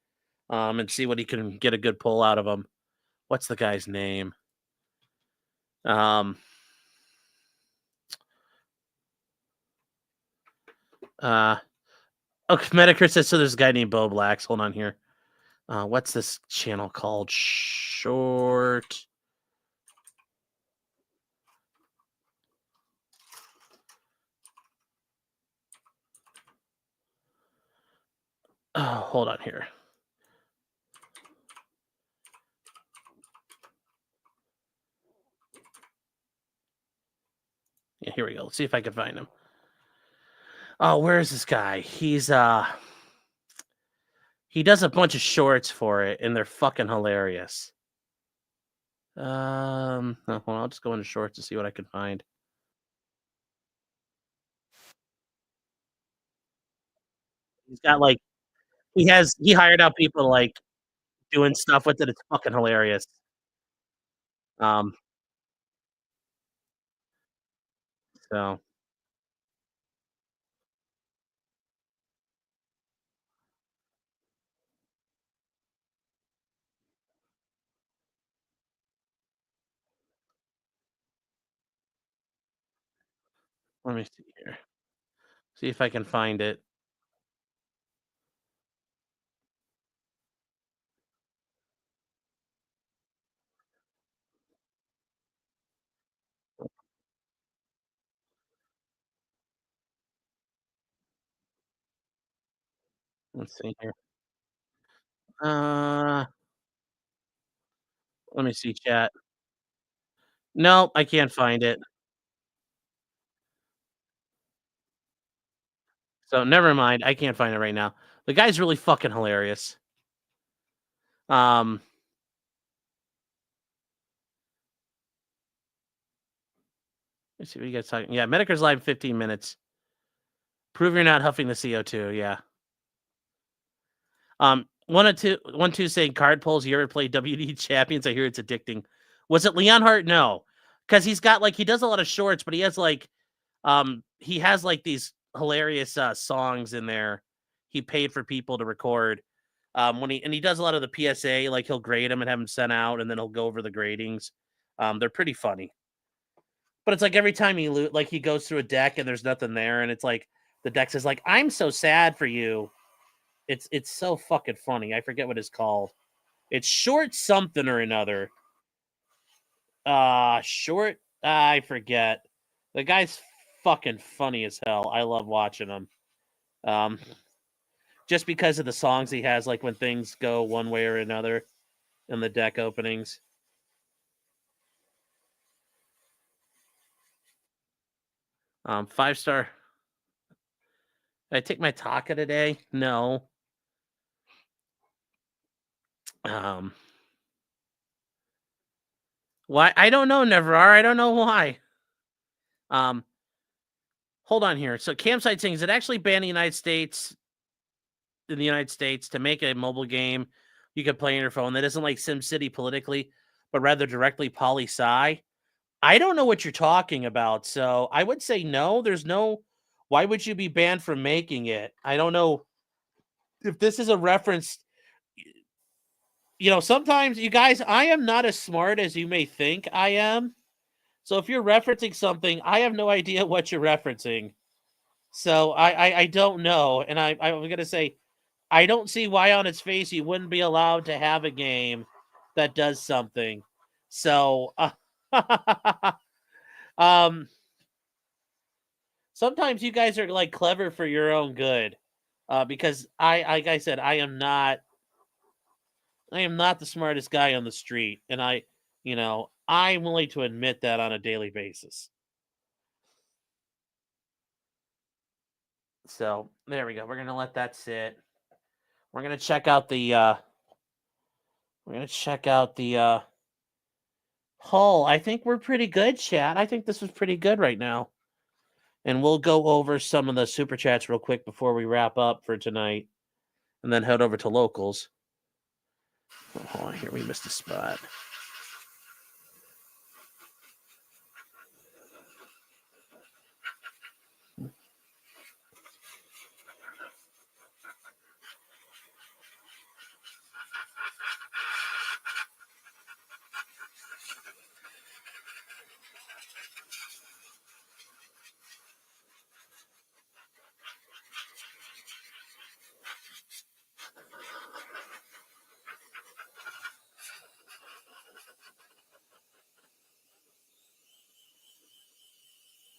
and see what he can get a good pull out of them. What's the guy's name? Um, uh, okay, Metokur says so. There's a guy named Bo Blacks. Hold on here. What's this channel called? Short. Oh, hold on here. Yeah, here we go. Let's see if I can find him. Oh, where is this guy? He does a bunch of shorts for it, and they're fucking hilarious. Hold on, I'll just go into shorts to see what I can find. He's got like he hired out people like doing stuff with it. It's fucking hilarious. Um, so let me see here. See if I can find it. Let's see here. Uh, let me see chat. No, I can't find it. So never mind. I can't find it right now. The guy's really fucking hilarious. Um, let's see what you guys talking. Yeah, Medicare's live 15 minutes. Prove you're not huffing the CO2. Yeah. 1 2 saying card pulls. You ever play WD Champions? I hear it's addicting. Was it Leon Hart? No, because he's got like he does a lot of shorts, but he has like these hilarious songs in there. He paid for people to record. He does a lot of the PSA, like he'll grade them and have them sent out, and then he'll go over the gradings. They're pretty funny, but it's like every time he goes through a deck and there's nothing there, and it's like the deck says like I'm so sad for you. It's so fucking funny. I forget what it's called. It's short something or another. Short. I forget. The guy's fucking funny as hell. I love watching him. Um, just because of the songs he has, like when things go one way or another in the deck openings. 5-star. Did I take my Taka today? No. Um, why? I don't know, Never are. I don't know why. Hold on here. So Campsite saying, is it actually banned in the United States to make a mobile game you can play on your phone that isn't like SimCity politically, but rather directly poli-sci? I don't know what you're talking about. So I would say no. There's no. Why would you be banned from making it? I don't know if this is a reference. Sometimes you guys, I am not as smart as you may think I am. So if you're referencing something, I have no idea what you're referencing. So I don't know. And I'm going to say, I don't see why on its face you wouldn't be allowed to have a game that does something. So, sometimes you guys are like clever for your own good, because like I said, I am not the smartest guy on the street, and I'm willing to admit that on a daily basis. So there we go. We're gonna let that sit. We're gonna check out the Hull. I think we're pretty good, chat. I think this was pretty good right now. And we'll go over some of the super chats real quick before we wrap up for tonight. And then head over to locals. Oh, hold on here. We missed a spot.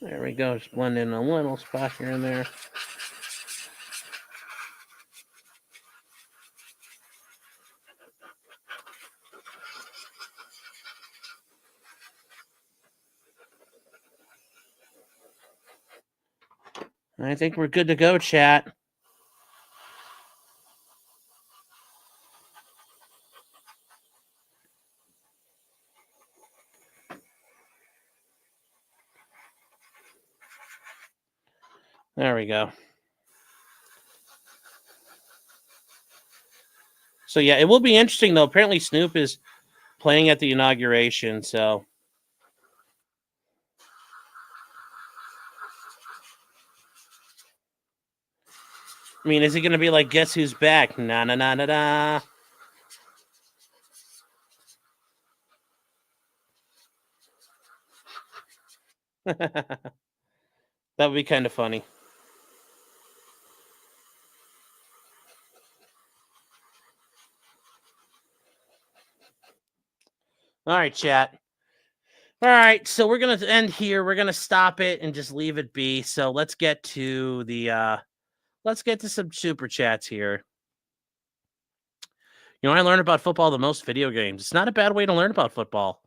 There we go. Just blend in a little spot here and there. I think we're good to go, chat. There we go. So, yeah, it will be interesting, though. Apparently, Snoop is playing at the inauguration, so... I mean, is he going to be like, guess who's back? Na na na na na. That would be kind of funny. All right, chat. All right, so we're going to end here. We're going to stop it and just leave it be. So let's get to the let's get to some super chats here. You know, I learned about football the most video games. It's not a bad way to learn about football.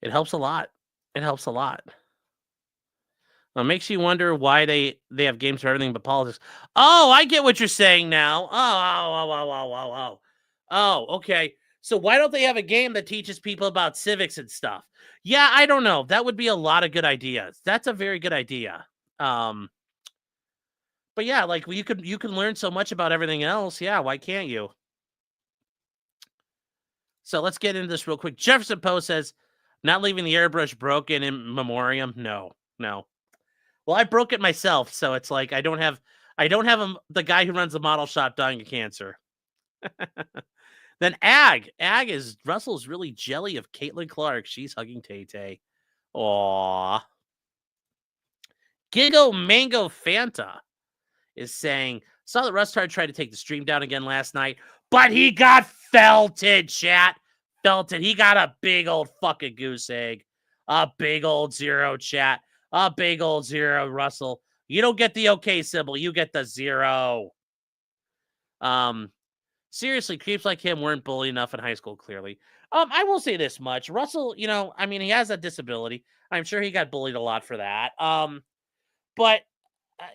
It helps a lot. It helps a lot. It makes you wonder why they have games for everything but politics. Oh, I get what you're saying now. Oh, okay. So why don't they have a game that teaches people about civics and stuff? Yeah, I don't know. That would be a lot of good ideas. That's a very good idea. But yeah, like you can learn so much about everything else. Yeah, why can't you? So let's get into this real quick. Jefferson Post says, not leaving the airbrush broken in memoriam. No. Well, I broke it myself, so it's like I don't have the guy who runs the model shop dying of cancer. Then Ag is Russell's really jelly of Caitlin Clark. She's hugging Tay Tay. Aww. Giggle Mango Fanta is saying, saw that Rustard tried to take the stream down again last night, but he got felted, chat. Felted. He got a big old fucking goose egg. A big old 0, chat. A big old 0, Russell. You don't get the okay symbol. You get the 0. Seriously, creeps like him weren't bullied enough in high school, clearly. I will say this much. Russell, you know, I mean, he has a disability. I'm sure he got bullied a lot for that. But,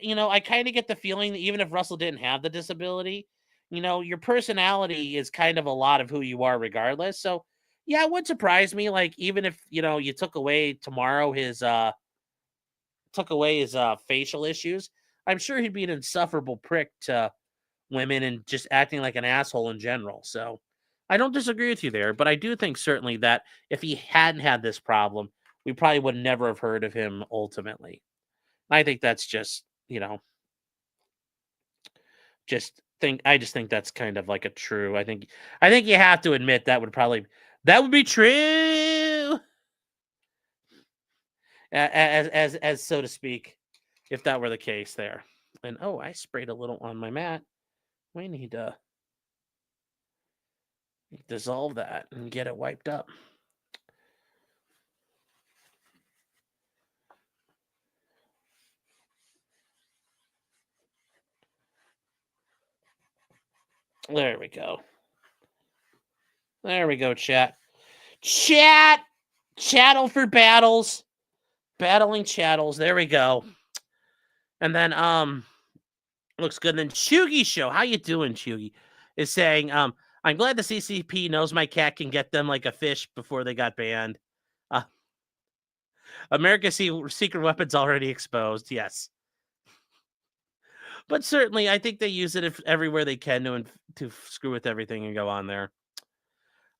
you know, I kind of get the feeling that even if Russell didn't have the disability, you know, your personality is kind of a lot of who you are regardless. So, yeah, it would surprise me. Like, even if, you know, you took away tomorrow his facial issues, I'm sure he'd be an insufferable prick to women and just acting like an asshole in general. So I don't disagree with you there, but I do think certainly that if he hadn't had this problem, we probably would never have heard of him ultimately. I think that's just, you know, I just think that's kind of like a true. I think you have to admit that would be true. As so to speak, if that were the case there. And oh, I sprayed a little on my mat. We need to dissolve that and get it wiped up. There we go. There we go, chat. Chattel for battles. Battling chattels. There we go. And then looks good. And then Chugi Show. How you doing, Chugi? Is saying, I'm glad the CCP knows my cat can get them like a fish before they got banned. America's secret weapons already exposed. Yes. But certainly, I think they use it everywhere they can to screw with everything and go on there.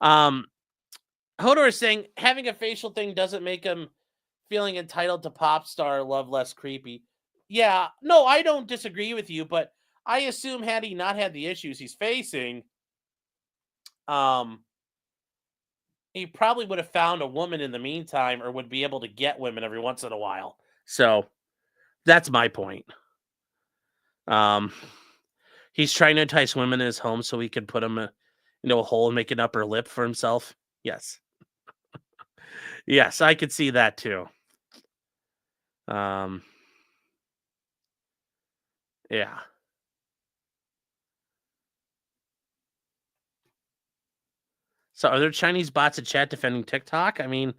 Hodor is saying having a facial thing doesn't make him feeling entitled to pop star love less creepy. Yeah, no, I don't disagree with you, but I assume had he not had the issues he's facing, he probably would have found a woman in the meantime or would be able to get women every once in a while. So that's my point. He's trying to entice women in his home so he can put them into a hole and make an upper lip for himself. Yes. Yes, I could see that too. Yeah. So are there Chinese bots in chat defending TikTok? I mean,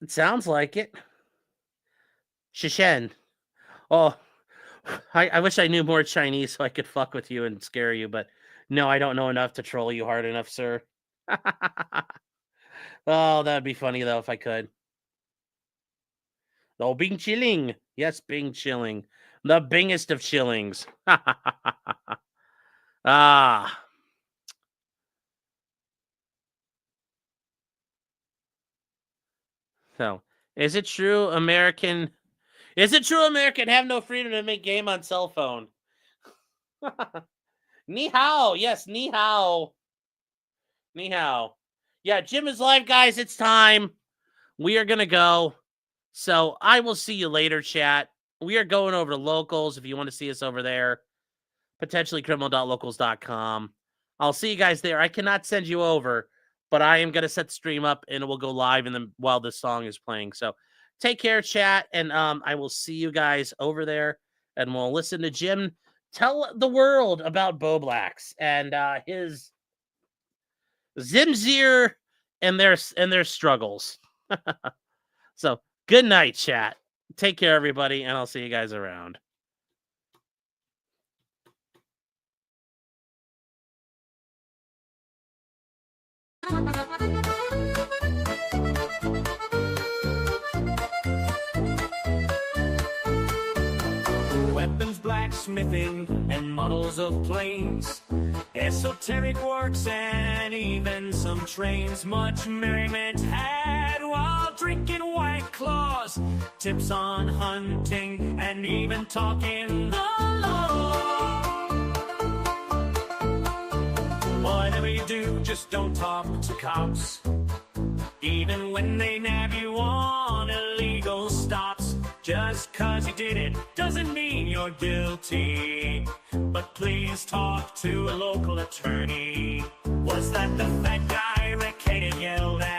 it sounds like it. Shishen. Oh, I wish I knew more Chinese so I could fuck with you and scare you, but no, I don't know enough to troll you hard enough, sir. Oh, that would be funny, though, if I could. Oh, Bing Chilling. Yes, Bing Chilling. The bingest of chillings. Ah. So, is it true American have no freedom to make game on cell phone? Ni hao. Yes, ni hao. Ni hao. Yeah, Jim is live, guys. It's time. We are going to go. So, I will see you later, chat. We are going over to Locals if you want to see us over there. Potentiallycriminal.locals.com. I'll see you guys there. I cannot send you over, but I am going to set the stream up and it will go live while this song is playing. So take care, chat, and I will see you guys over there, and we'll listen to Jim tell the world about Bo Blacks and his Zimzir and their struggles. So good night, chat. Take care, everybody, and I'll see you guys around. Weapons, blacksmithing, and models of planes, esoteric works, and even some trains. Much merriment had while drinking White Claws, tips on hunting, and even talking the law. Whatever you do, just don't talk to cops, even when they nab you on illegal stops. Just 'cause you did it doesn't mean you're guilty, but please talk to a local attorney. Was that the fat guy Rick Hayden yelled at?